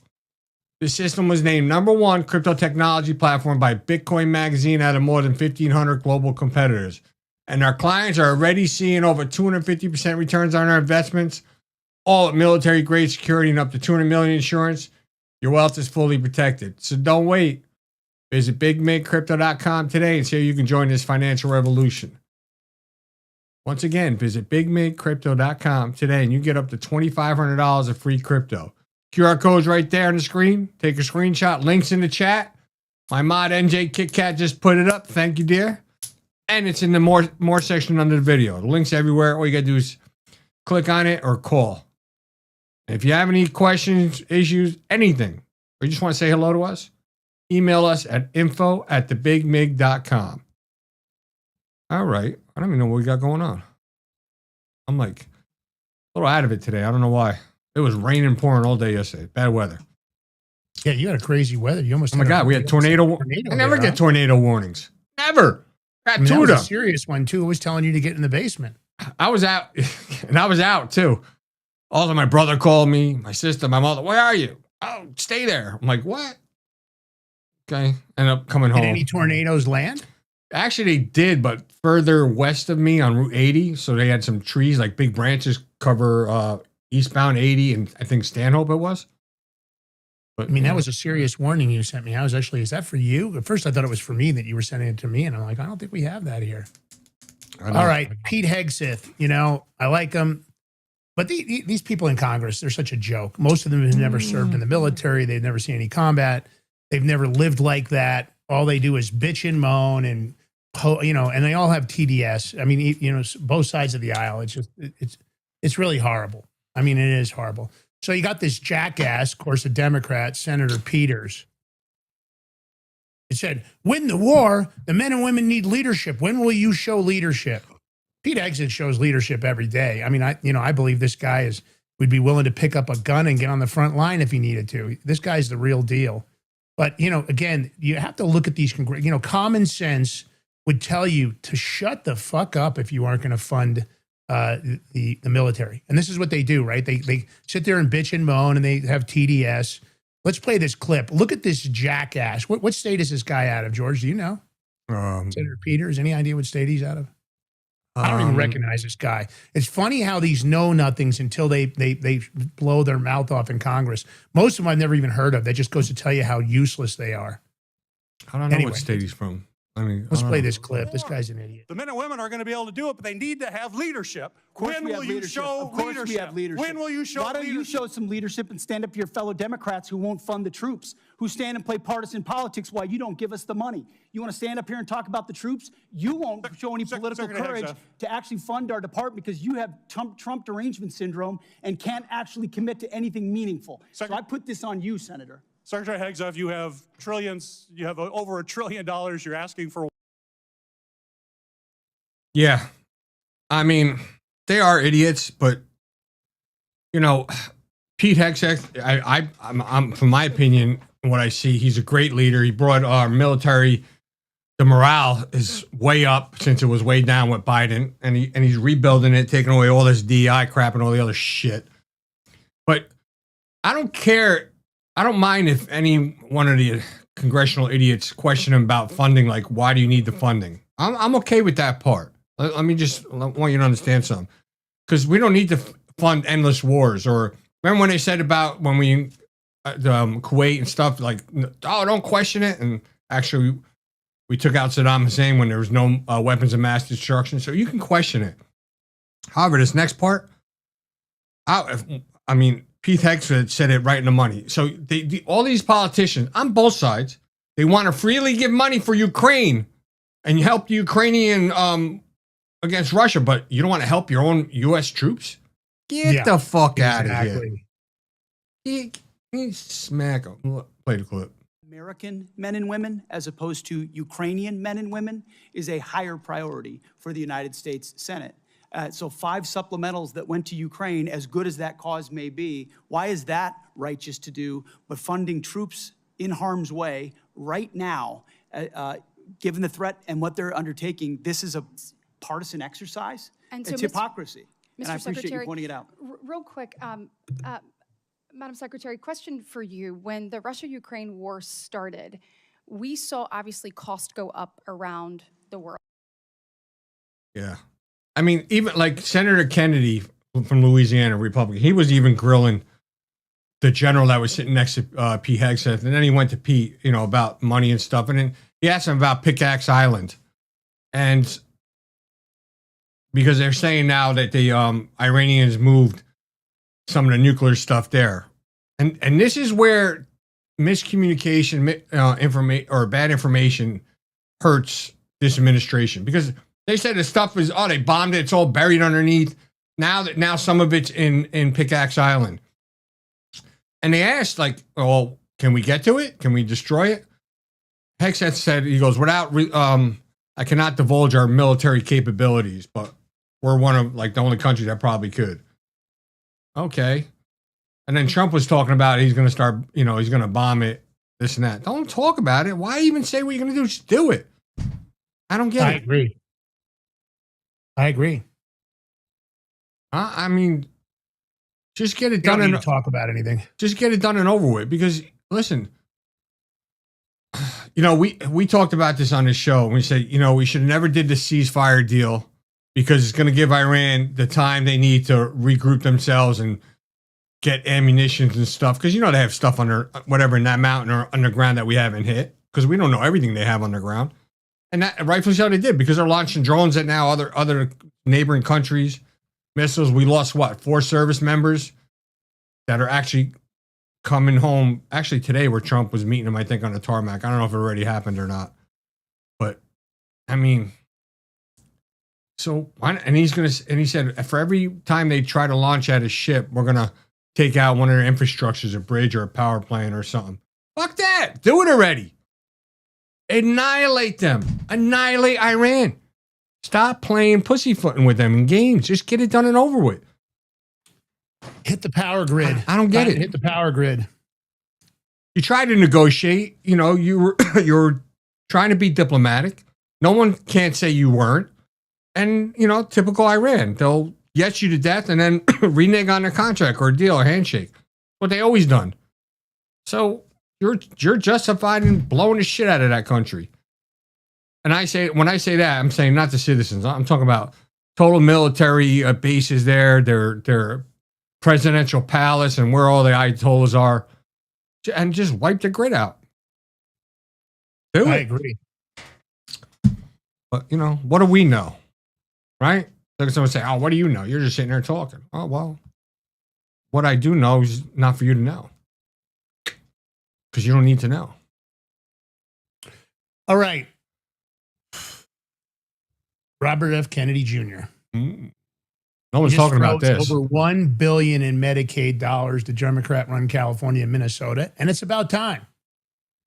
The system was named #1 crypto technology platform by Bitcoin Magazine out of more than 1,500 global competitors. And our clients are already seeing over 250% returns on their investments, all at military-grade security and up to $200 million insurance. Your wealth is fully protected. So don't wait. Visit BigMigCrypto.com today and see how you can join this financial revolution. Once again, visit BigMigCrypto.com today and you get up to $2,500 of free crypto. QR code's right there on the screen. Take a screenshot. Links in the chat. My mod NJ KitKat just put it up. Thank you, dear. And it's in the more section under the video. The link's everywhere. All you gotta do is click on it or call. And if you have any questions, issues, anything, or you just want to say hello to us, email us at info@thebigmig.com. All right. I don't even know what we got going on. I'm like a little out of it today. I don't know why. It was raining, pouring all day yesterday. Bad weather. Yeah, you had a crazy weather. You almost. Oh my God, we had tornado. I never get tornado warnings. Never. Got two that of was them. a serious one too. It was telling you to get in the basement. I was out, and I was out too. Also, my brother called me, my sister, my mother. Where are you? Oh, stay there. I'm like, what? Okay. Ended up coming home. Did any tornadoes land? Actually, they did, but further west of me on Route 80. So they had some trees, like big branches, cover eastbound 80, and I think Stanhope it was. But I mean, that was a serious warning you sent me. Is that for you? At first, I thought it was for me that you were sending it to me, and I'm like, I don't think we have that here. All right, Pete Hegseth. You know, I like him, but these people in Congress, they're such a joke. Most of them have never served in the military. They've never seen any combat. They've never lived like that. All they do is bitch and moan, and and they all have TDS. I mean, both sides of the aisle. It's just it's really horrible. I mean, it is horrible. So you got this jackass, of course, a Democrat, Senator Peters. It said, win the war. The men and women need leadership. When will you show leadership? Pete Hegseth shows leadership every day. I mean, I believe this guy would be willing to pick up a gun and get on the front line if he needed to. This guy's the real deal. But, again, you have to look at these, common sense would tell you to shut the fuck up if you aren't going to fund the military. And this is what they do, right? They sit there and bitch and moan, and they have TDS. Let's play this clip. Look at this jackass. What state is this guy out of, George? Do you know? Senator Peters, any idea what state he's out of? I don't even recognize this guy. It's funny how these know-nothings until they blow their mouth off in Congress. Most of them I've never even heard of. That just goes to tell you how useless they are. I don't know what state he's from. I mean, let's play this clip. This guy's an idiot. The men and women are going to be able to do it, but they need to have leadership. When will you show leadership? When will you show leadership? Why don't you show some leadership and stand up to your fellow Democrats who won't fund the troops, who stand and play partisan politics while you don't give us the money? You want to stand up here and talk about the troops? You won't show any political courage to actually fund our department because you have Trump derangement syndrome and can't actually commit to anything meaningful. So I put this on you, Senator. Secretary Hegseth, you have trillions, you have over $1 trillion you're asking for. Yeah. I mean, they are idiots, but, Pete Hegseth, I'm from my opinion, what I see, he's a great leader. He brought our military, the morale is way up since it was way down with Biden, and he's rebuilding it, taking away all this DEI crap and all the other shit. But I don't care. I don't mind if any one of the congressional idiots question him about funding, like, why do you need the funding? I'm okay with that part. I want you to understand something. Because we don't need to fund endless wars. Or remember when they said about when we, Kuwait and stuff, like, oh, don't question it. And actually, we took out Saddam Hussein when there was no weapons of mass destruction. So you can question it. However, this next part, Pete Hegseth said it right in the money. So all these politicians on both sides, they want to freely give money for Ukraine and help the Ukrainian against Russia, but you don't want to help your own U.S. troops? Get the fuck out of here. Smack them. Play the clip. American men and women as opposed to Ukrainian men and women is a higher priority for the United States Senate. So 5 supplementals that went to Ukraine, as good as that cause may be, why is that righteous to do? But funding troops in harm's way right now, given the threat and what they're undertaking, this is a partisan exercise. And so, it's hypocrisy. And I appreciate Secretary, you pointing it out. Real quick, Madam Secretary, question for you. When the Russia-Ukraine war started, we saw obviously cost go up around the world. Yeah. I mean, even like Senator Kennedy from Louisiana, Republican, he was even grilling the general that was sitting next to Pete Hegseth. And then he went to Pete, about money and stuff. And then he asked him about Pickaxe Island. And because they're saying now that the Iranians moved some of the nuclear stuff there. And this is where miscommunication, information or bad information hurts this administration, because they said the stuff is, they bombed it, it's all buried underneath. Now some of it's in Pickaxe Island. And they asked, can we get to it? Can we destroy it? Hegseth said, he goes, I cannot divulge our military capabilities, but we're one of the only country that probably could. Okay. And then Trump was talking about he's going to start, he's going to bomb it, this and that. Don't talk about it. Why even say what you're going to do? Just do it. I don't get it. I agree. I mean, just get it done. Don't need to talk about anything. Just get it done and over with. Because listen, we talked about this on this show. We said, we should have never did the ceasefire deal because it's going to give Iran the time they need to regroup themselves and get ammunitions and stuff. Because they have stuff under whatever in that mountain or underground that we haven't hit. Because we don't know everything they have underground. And that rightfully so they did, because they're launching drones at now other neighboring countries, missiles. We lost 4 service members that are actually coming home. Actually, today where Trump was meeting them, I think on the tarmac. I don't know if it already happened or not, but I mean, so and he said for every time they try to launch at a ship, we're gonna take out one of their infrastructures, a bridge or a power plant or something. Fuck that! Do it already. Annihilate them. Annihilate Iran. Stop playing pussyfooting with them in games. Just get it done and over with. Hit the power grid. I don't get it. Hit the power grid. You try to negotiate. You're trying to be diplomatic. No one can't say you weren't. And, typical Iran. They'll get you to death and then renege on their contract or a deal or handshake. What they always done. So you're justified in blowing the shit out of that country. And when I say that, I'm saying not the citizens. I'm talking about total military bases there, their presidential palace and where all the Ayatollahs are, and just wipe the grid out. I agree. But, what do we know? Right? Like someone say, what do you know? You're just sitting there talking. Oh, well, what I do know is not for you to know. Because you don't need to know. All right. Robert F. Kennedy Jr. No one's talking about this. Over $1 billion in Medicaid dollars to Democrat-run California and Minnesota, and it's about time.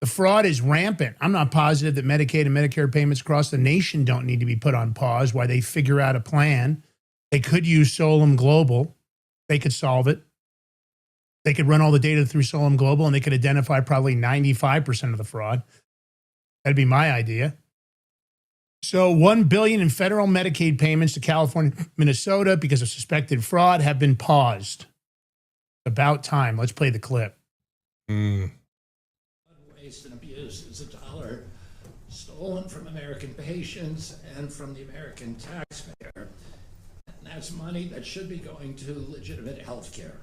The fraud is rampant. I'm not positive that Medicaid and Medicare payments across the nation don't need to be put on pause while they figure out a plan. They could use Solem Global. They could solve it. They could run all the data through Solem Global, and they could identify probably 95% of the fraud. That'd be my idea. So $1 billion in federal Medicaid payments to California, Minnesota because of suspected fraud have been paused. About time. Let's play the clip. Waste and abuse is $1 stolen from American patients and from the American taxpayer. And that's money that should be going to legitimate health care.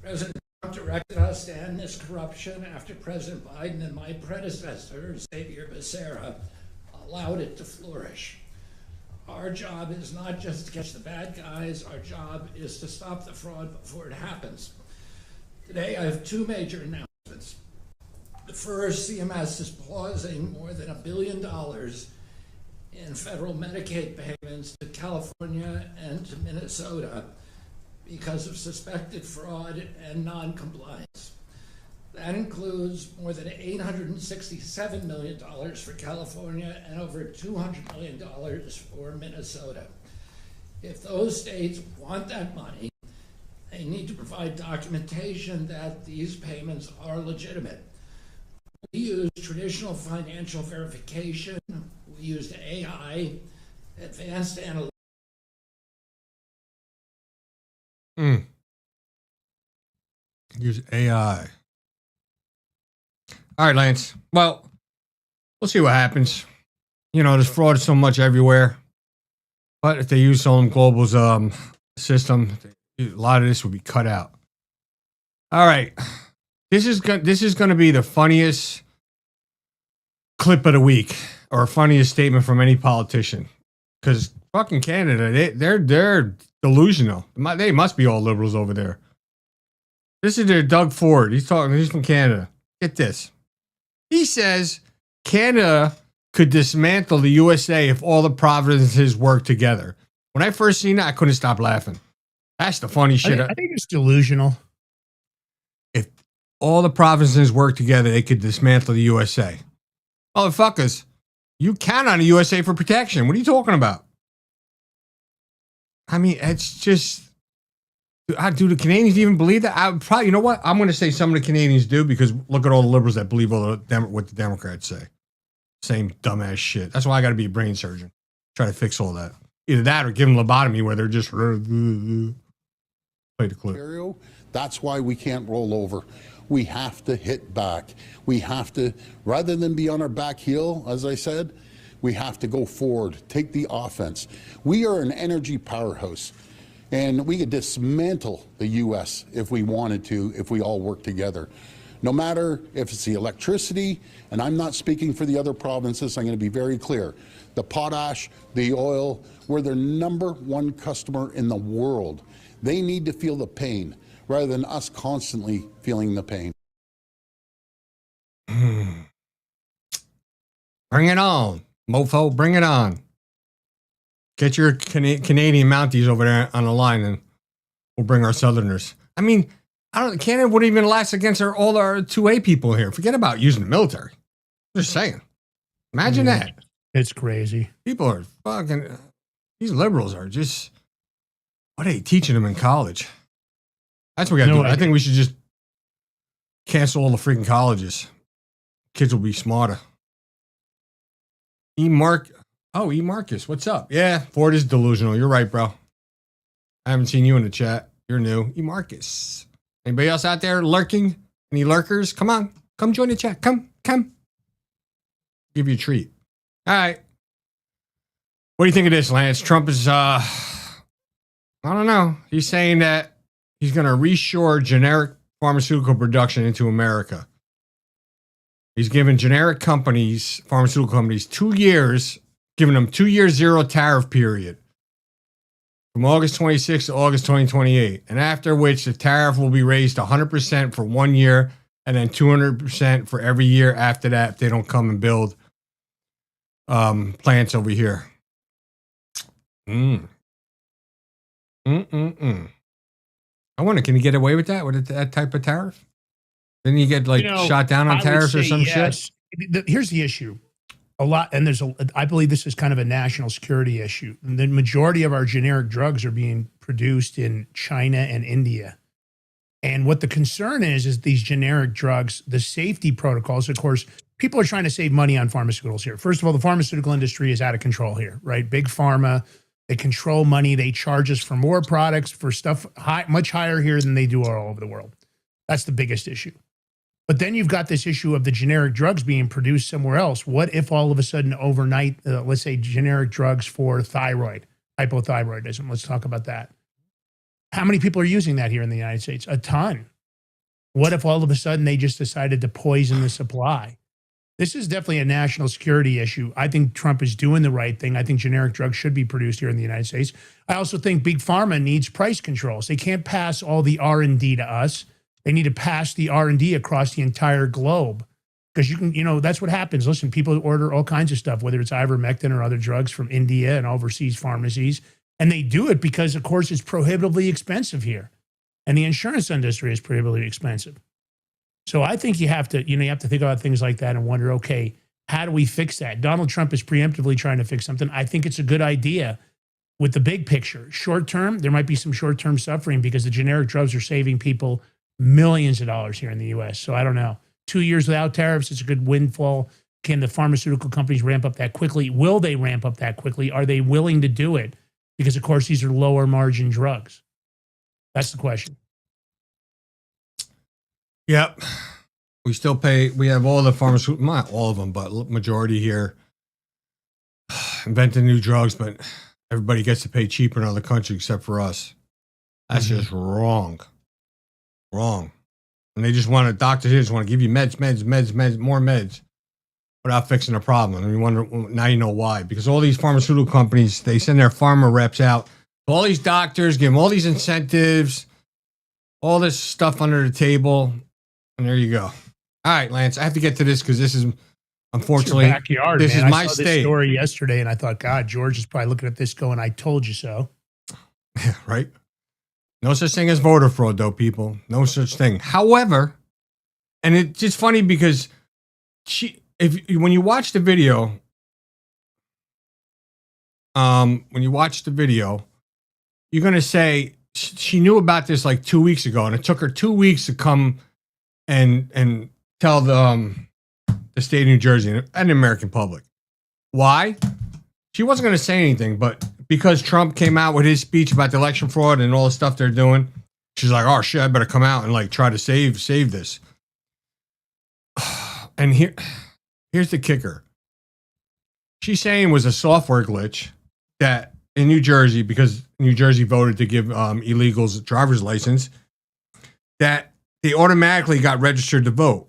President Trump directed us to end this corruption after President Biden and my predecessor, Xavier Becerra, allowed it to flourish. Our job is not just to catch the bad guys, our job is to stop the fraud before it happens. Today I have 2 major announcements. The first, CMS is pausing more than $1 billion in federal Medicaid payments to California and to Minnesota because of suspected fraud and non-compliance. That includes more than $867 million for California and over $200 million for Minnesota. If those states want that money, they need to provide documentation that these payments are legitimate. We use traditional financial verification. We used AI, advanced analytics. Use AI. All right, Lance. Well, we'll see what happens. You know, there's fraud so much everywhere. But if they use some Global's system, a lot of this would be cut out. All right. This is going to be the funniest clip of the week, or funniest statement from any politician. Because fucking Canada, they're delusional. They must be all liberals over there. This is their Doug Ford. He's from Canada. Get this. He says Canada could dismantle the USA if all the provinces work together. When I first seen that, I couldn't stop laughing. That's the funny shit. I think it's delusional. If all the provinces work together, they could dismantle the USA. Motherfuckers, you count on the USA for protection. What are you talking about? I mean, it's just... Do the Canadians even believe that? I probably, you know what? I'm going to say some of the Canadians do, because look at all the liberals that believe what the Democrats say. Same dumbass shit. That's why I got to be a brain surgeon. Try to fix all that. Either that or give them lobotomy where they're just play the clip. That's why we can't roll over. We have to hit back. We have to, rather than be on our back heel, as I said, we have to go forward, take the offense. We are an energy powerhouse. And we could dismantle the U.S. if we wanted to, if we all work together. No matter if it's the electricity, and I'm not speaking for the other provinces, I'm going to be very clear. The potash, the oil, we're their #1 customer in the world. They need to feel the pain rather than us constantly feeling the pain. Bring it on, mofo, bring it on. Get your Canadian Mounties over there on the line, and we'll bring our Southerners. I mean, Canada wouldn't even last against all our 2A people here. Forget about using the military. I'm just saying. Imagine that. It's crazy. People are fucking... These liberals are just... What are they teaching them in college? That's what we got to do. I think we should just cancel all the freaking colleges. Kids will be smarter. E. Marcus, what's up? Yeah, Ford is delusional. You're right, bro. I haven't seen you in the chat. You're new. E. Marcus. Anybody else out there lurking? Any lurkers? Come on. Come join the chat. Come. Give you a treat. All right. What do you think of this, Lance? Trump is, I don't know. He's saying that he's going to reshore generic pharmaceutical production into America. He's giving generic companies, pharmaceutical companies, 2 years, giving them 2 year zero tariff period from August 26 to August 2028. And after which the tariff will be raised to 100% for 1 year and then 200% for every year after that if they don't come and build plants over here. I wonder, can you get away with that, with that type of tariff? Then you get shot down on tariffs or some shit? Here's the issue. I believe this is kind of a national security issue. The majority of our generic drugs are being produced in China and India. And what the concern is these generic drugs, the safety protocols, of course, people are trying to save money on pharmaceuticals here. First of all, the pharmaceutical industry is out of control here, right? Big pharma, they control money. They charge us for more products, for stuff much higher here than they do all over the world. That's the biggest issue. But then you've got this issue of the generic drugs being produced somewhere else. What if all of a sudden overnight, let's say generic drugs for thyroid, hypothyroidism, let's talk about that. How many people are using that here in the United States? A ton. What if all of a sudden they just decided to poison the supply? This is definitely a national security issue. I think Trump is doing the right thing. I think generic drugs should be produced here in the United States. I also think Big Pharma needs price controls. They can't pass all the R&D to us. They need to pass the R&D across the entire globe, because that's what happens. Listen, people order all kinds of stuff, whether it's ivermectin or other drugs from India and overseas pharmacies, and they do it because, of course, it's prohibitively expensive here, and the insurance industry is prohibitively expensive. So I think you have to think about things like that and wonder, okay, how do we fix that? Donald Trump is preemptively trying to fix something. I think it's a good idea with the big picture. Short term, there might be some short-term suffering because the generic drugs are saving people millions of dollars here in the U.S. So I don't know. 2 years without tariffs, it's a good windfall. Can the pharmaceutical companies ramp up that quickly? Will they ramp up that quickly? Are they willing to do it? Because, of course, these are lower margin drugs. That's the question. Yep. We still pay. We have all the pharmaceutical, not all of them, but majority here inventing new drugs, but everybody gets to pay cheaper in other countries except for us. That's just wrong. Wrong. And they just want to, doctors here just want to give you meds, more meds without fixing the problem. And you wonder, now you know why. Because all these pharmaceutical companies, they send their pharma reps out to all these doctors, give them all these incentives, all this stuff under the table. And there you go. All right, Lance, I have to get to this because this is, unfortunately, backyard, this man. is my I saw state. This story yesterday, and I thought, God, George is probably looking at this going, I told you so. Yeah, right? No such thing as voter fraud, though, people. No such thing. However, and it's just funny because when you watch the video, you're going to say she knew about this like 2 weeks ago, and it took her 2 weeks to come and tell the state of New Jersey and the American public. Why? She wasn't going to say anything, but because Trump came out with his speech about the election fraud and all the stuff they're doing, she's like, oh shit, I better come out and like try to save this. And here's the kicker. She's saying it was a software glitch that in New Jersey, because New Jersey voted to give illegals a driver's license, that they automatically got registered to vote.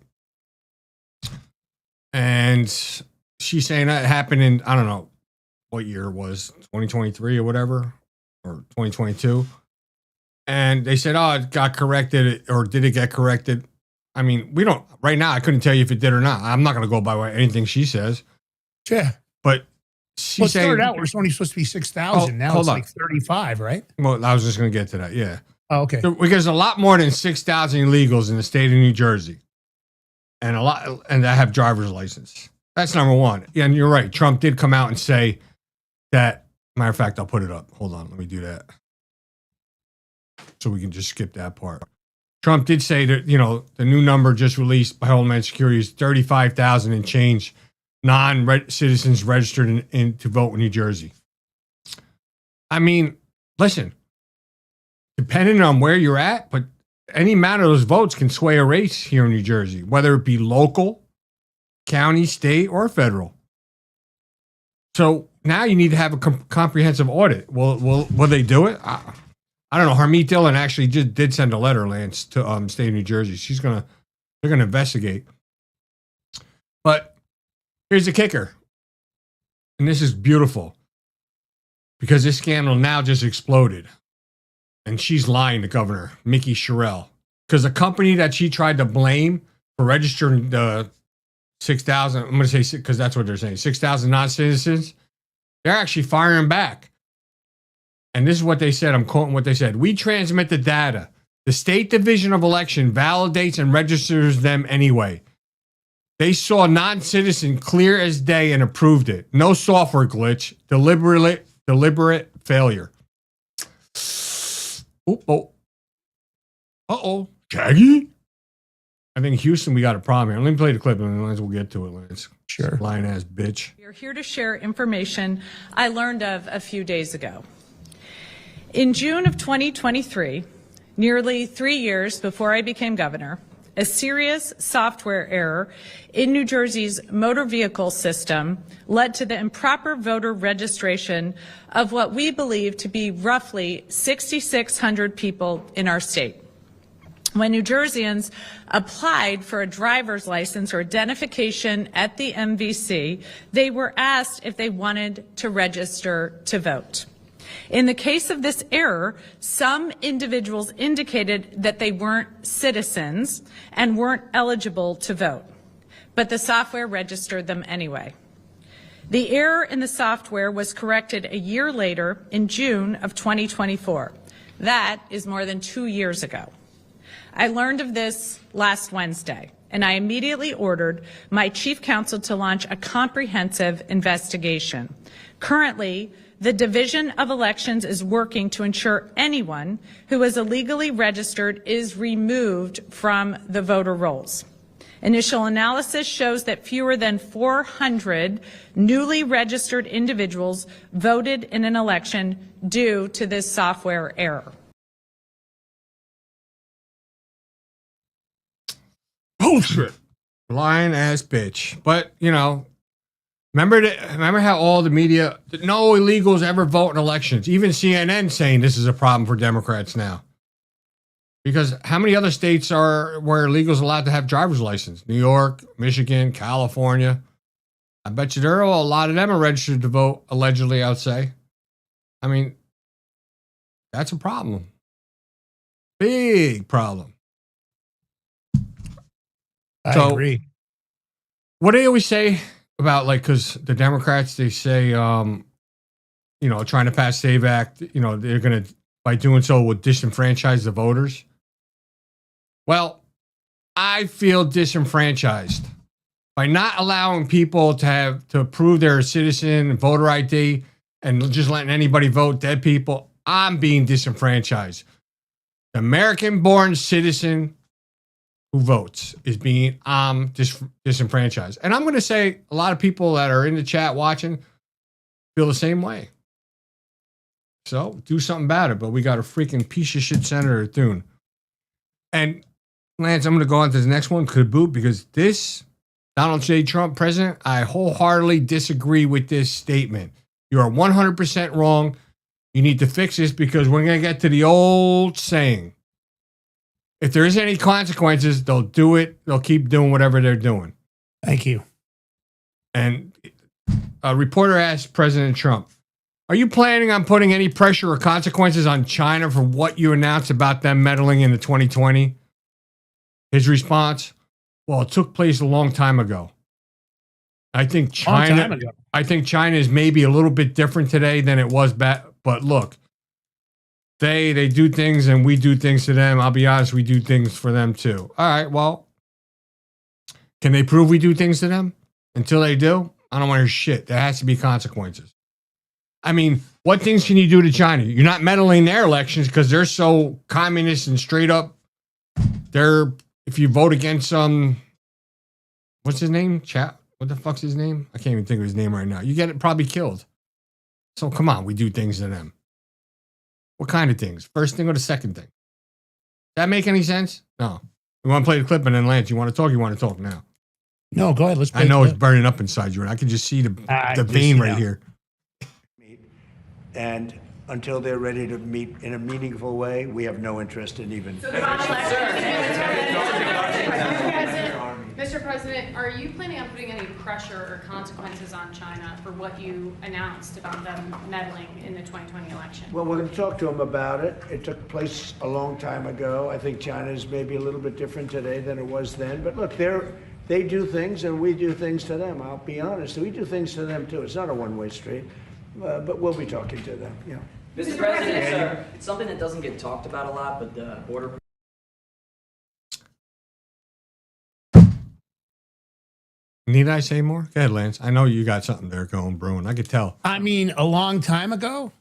And she's saying that happened in, I don't know what year it was, 2023 or whatever, or 2022. And they said, oh, it got corrected, or did it get corrected? I mean, we don't, right now, I couldn't tell you if it did or not. I'm not going to go by anything she says. Yeah. But Well, it started out, it's only supposed to be 6,000. Now it's like 35, right? Well, I was just going to get to that. Yeah. Oh, okay. So, because a lot more than 6,000 illegals in the state of New Jersey, and that have driver's license. That's number one. Yeah, and you're right. Trump did come out and say that. Matter of fact, I'll put it up. Hold on, let me do that, so we can just skip that part. Trump did say that, you know, the new number just released by Homeland Security is 35,000 and change non-citizens registered in to vote in New Jersey. I mean, listen, depending on where you're at, but any amount of those votes can sway a race here in New Jersey, whether it be local, county, state, or federal. So now you need to have a comprehensive audit. Will they do it? I don't know. Harmeet Dillon actually just did send a letter, Lance, to state of New Jersey. They're gonna investigate. But here's the kicker, and this is beautiful, because this scandal now just exploded, and she's lying to Governor Mickey Sherrill, because the company that she tried to blame for registering the 6,000, I'm going to say, because that's what they're saying, 6,000 non-citizens, they're actually firing back. And this is what they said. I'm quoting what they said. We transmit the data. The State Division of Election validates and registers them anyway. They saw non-citizen clear as day and approved it. No software glitch. Deliberate failure. Uh-oh. Shaggy? I think Houston, we got a problem here. Let me play the clip and then we'll get to it, Lance. Sure. Lying ass bitch. We're here to share information I learned of a few days ago. In June of 2023, nearly 3 years before I became governor, a serious software error in New Jersey's motor vehicle system led to the improper voter registration of what we believe to be roughly 6,600 people in our state. When New Jerseyans applied for a driver's license or identification at the MVC, they were asked if they wanted to register to vote. In the case of this error, some individuals indicated that they weren't citizens and weren't eligible to vote, but the software registered them anyway. The error in the software was corrected a year later in June of 2024. That is more than 2 years ago. I learned of this last Wednesday, and I immediately ordered my chief counsel to launch a comprehensive investigation. Currently, the Division of Elections is working to ensure anyone who is illegally registered is removed from the voter rolls. Initial analysis shows that fewer than 400 newly registered individuals voted in an election due to this software error. Bullshit. Lying ass bitch. But, you know, remember how all the media, no illegals ever vote in elections. Even CNN saying this is a problem for Democrats now. Because how many other states are where illegals allowed to have driver's license? New York, Michigan, California. I bet you there are a lot of them are registered to vote, allegedly, I would say. I mean, that's a problem. Big problem. I agree. What do they always say about, like, because the Democrats, they say, you know, trying to pass SAVE Act, you know, they're going to, by doing so, would disenfranchise the voters. Well, I feel disenfranchised by not allowing people to prove they're a citizen, voter ID, and just letting anybody vote, dead people. I'm being disenfranchised. The American-born citizen who votes is being disenfranchised. And I'm going to say a lot of people that are in the chat watching feel the same way. So do something about it. But we got a freaking piece of shit Senator Thune. And Lance, I'm going to go on to the next one, Kaboot, because this Donald J. Trump president, I wholeheartedly disagree with this statement. You are 100% wrong. You need to fix this because we're going to get to the old saying. If there is any consequences, they'll do it. They'll keep doing whatever they're doing. Thank you. And a reporter asked President Trump, are you planning on putting any pressure or consequences on China for what you announced about them meddling in the 2020? His response, well, it took place a long time ago. I think China is maybe a little bit different today than it was back. But look, they do things and we do things to them. I'll be honest, we do things for them too. All right, well, can they prove we do things to them? Until they do, I don't want to hear shit. There has to be consequences. I mean, what things can you do to China? You're not meddling in their elections because they're so communist and straight up. If you vote against what's his name? What the fuck's his name? I can't even think of his name right now. You get it probably killed. So come on, we do things to them. What kind of things? First thing or the second thing? That make any sense? No. We want to play the clip and then Lance, you want to talk? You want to talk now? No, go ahead. Let's play I know the it's burning up inside you and I can just see the vein right here. And until they're ready to meet in a meaningful way, we have no interest in even. Mr. President, are you planning on putting any pressure or consequences on China for what you announced about them meddling in the 2020 election? Well, we're going to talk to them about it. It took place a long time ago. I think China is maybe a little bit different today than it was then. But look, they do things and we do things to them. I'll be honest. We do things to them too. It's not a one-way street. But we'll be talking to them. Yeah. Mr. President, it's something that doesn't get talked about a lot, but the border. Need I say more? Go ahead, Lance. I know you got something there going brewing. I could tell. I mean, a long time ago,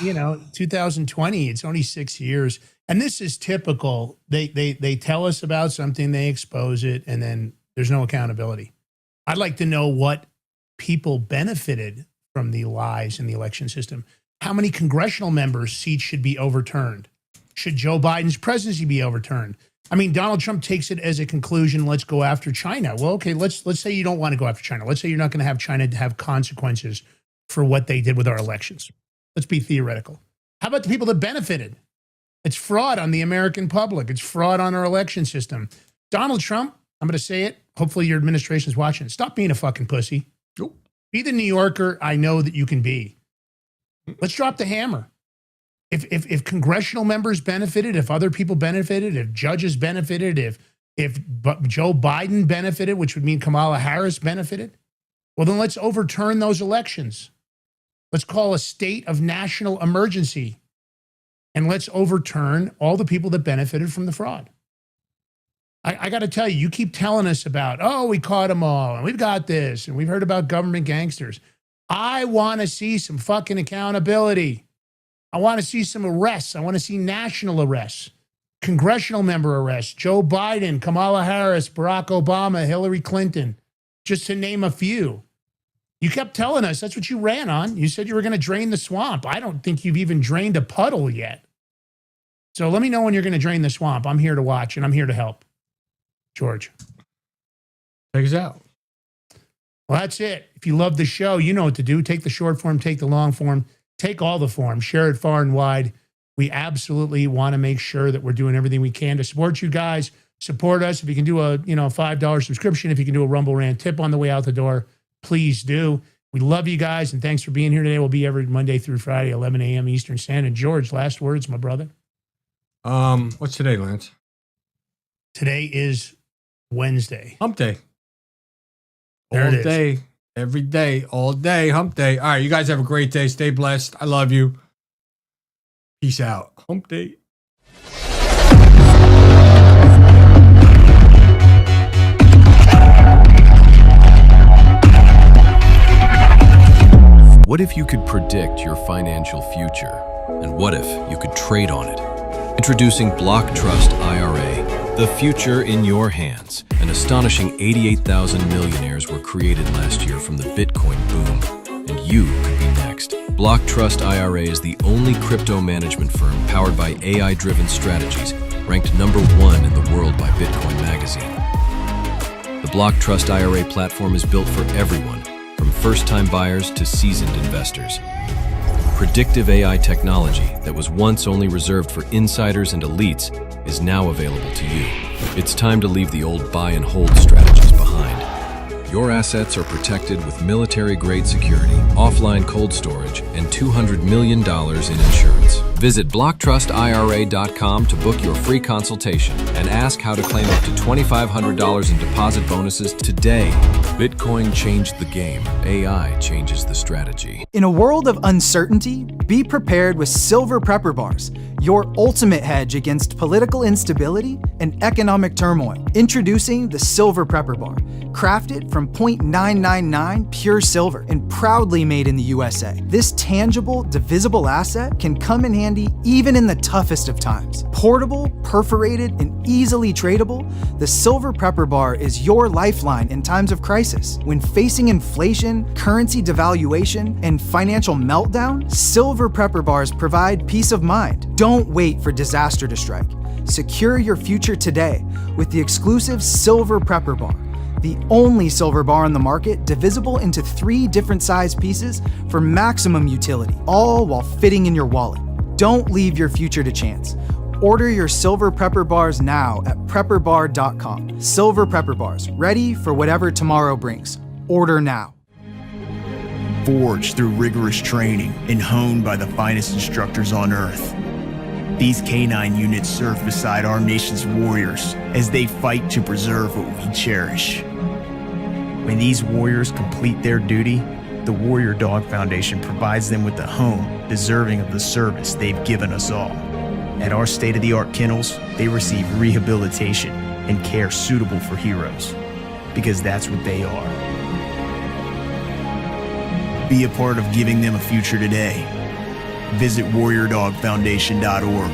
2020, it's only 6 years. And this is typical. They tell us about something, they expose it, and then there's no accountability. I'd like to know what people benefited from the lies in the election system. How many congressional members' seats should be overturned? Should Joe Biden's presidency be overturned? I mean, Donald Trump takes it as a conclusion, let's go after China. Well, okay, let's say you don't want to go after China. Let's say you're not going to have China have consequences for what they did with our elections. Let's be theoretical. How about the people that benefited? It's fraud on the American public. It's fraud on our election system. Donald Trump, I'm going to say it. Hopefully your administration's watching. Stop being a fucking pussy. Nope. Be the New Yorker I know that you can be. Let's drop the hammer. If congressional members benefited, if other people benefited, if judges benefited, if Joe Biden benefited, which would mean Kamala Harris benefited, well, then let's overturn those elections. Let's call a state of national emergency and let's overturn all the people that benefited from the fraud. I got to tell you, you keep telling us about, oh, we caught them all, and we've got this, and we've heard about government gangsters. I want to see some fucking accountability. I want to see some arrests. I want to see national arrests, congressional member arrests, Joe Biden, Kamala Harris, Barack Obama, Hillary Clinton, just to name a few. You kept telling us that's what you ran on. You said you were going to drain the swamp. I don't think you've even drained a puddle yet. So let me know when you're going to drain the swamp. I'm here to watch, and I'm here to help. George. Take us out. Well, that's it. If you love the show, you know what to do. Take the short form, take the long form, take all the forms, share it far and wide. We absolutely want to make sure that we're doing everything we can to support you guys. Support us. If you can do a $5 subscription, if you can do a Rumble Rant tip on the way out the door, please do. We love you guys, and thanks for being here today. We'll be every Monday through Friday, 11 a.m. Eastern Standard. George, last words, my brother. What's today, Lance? Today is Wednesday. Hump day. There All it is. day, every day, all day, hump day. All right, you guys have a great day. Stay blessed. I love you. Peace out. Hump day. What if you could predict your financial future? And what if you could trade on it? Introducing Block Trust IRA, the future in your hands. An astonishing 88,000 millionaires were created last year from the Bitcoin boom, and you could be next. Block Trust IRA is the only crypto management firm powered by AI-driven strategies, ranked #1 in the world by Bitcoin Magazine. The Block Trust IRA platform is built for everyone, from first-time buyers to seasoned investors. Predictive AI technology that was once only reserved for insiders and elites is now available to you. It's time to leave the old buy and hold strategies behind. Your assets are protected with military-grade security, offline cold storage, and $200 million in insurance. Visit BlockTrustIRA.com to book your free consultation and ask how to claim up to $2,500 in deposit bonuses today. Bitcoin changed the game. AI changes the strategy. In a world of uncertainty, be prepared with Silver Prepper Bars, your ultimate hedge against political instability and economic turmoil. Introducing the Silver Prepper Bar, crafted from 0.999 pure silver and proudly made in the USA. This tangible, divisible asset can come in handy even in the toughest of times. Portable, perforated, and easily tradable, the Silver Prepper Bar is your lifeline in times of crisis. When facing inflation, currency devaluation, and financial meltdown, Silver Prepper Bars provide peace of mind. Don't wait for disaster to strike. Secure your future today with the exclusive Silver Prepper Bar, the only silver bar on the market divisible into 3 different size pieces for maximum utility, all while fitting in your wallet. Don't leave your future to chance. Order your Silver Prepper Bars now at prepperbar.com. Silver Prepper Bars, ready for whatever tomorrow brings. Order now. Forged through rigorous training and honed by the finest instructors on Earth, these canine units serve beside our nation's warriors as they fight to preserve what we cherish. When these warriors complete their duty, the Warrior Dog Foundation provides them with a home deserving of the service they've given us all. At our state-of-the-art kennels, they receive rehabilitation and care suitable for heroes, because that's what they are. Be a part of giving them a future today. Visit warriordogfoundation.org.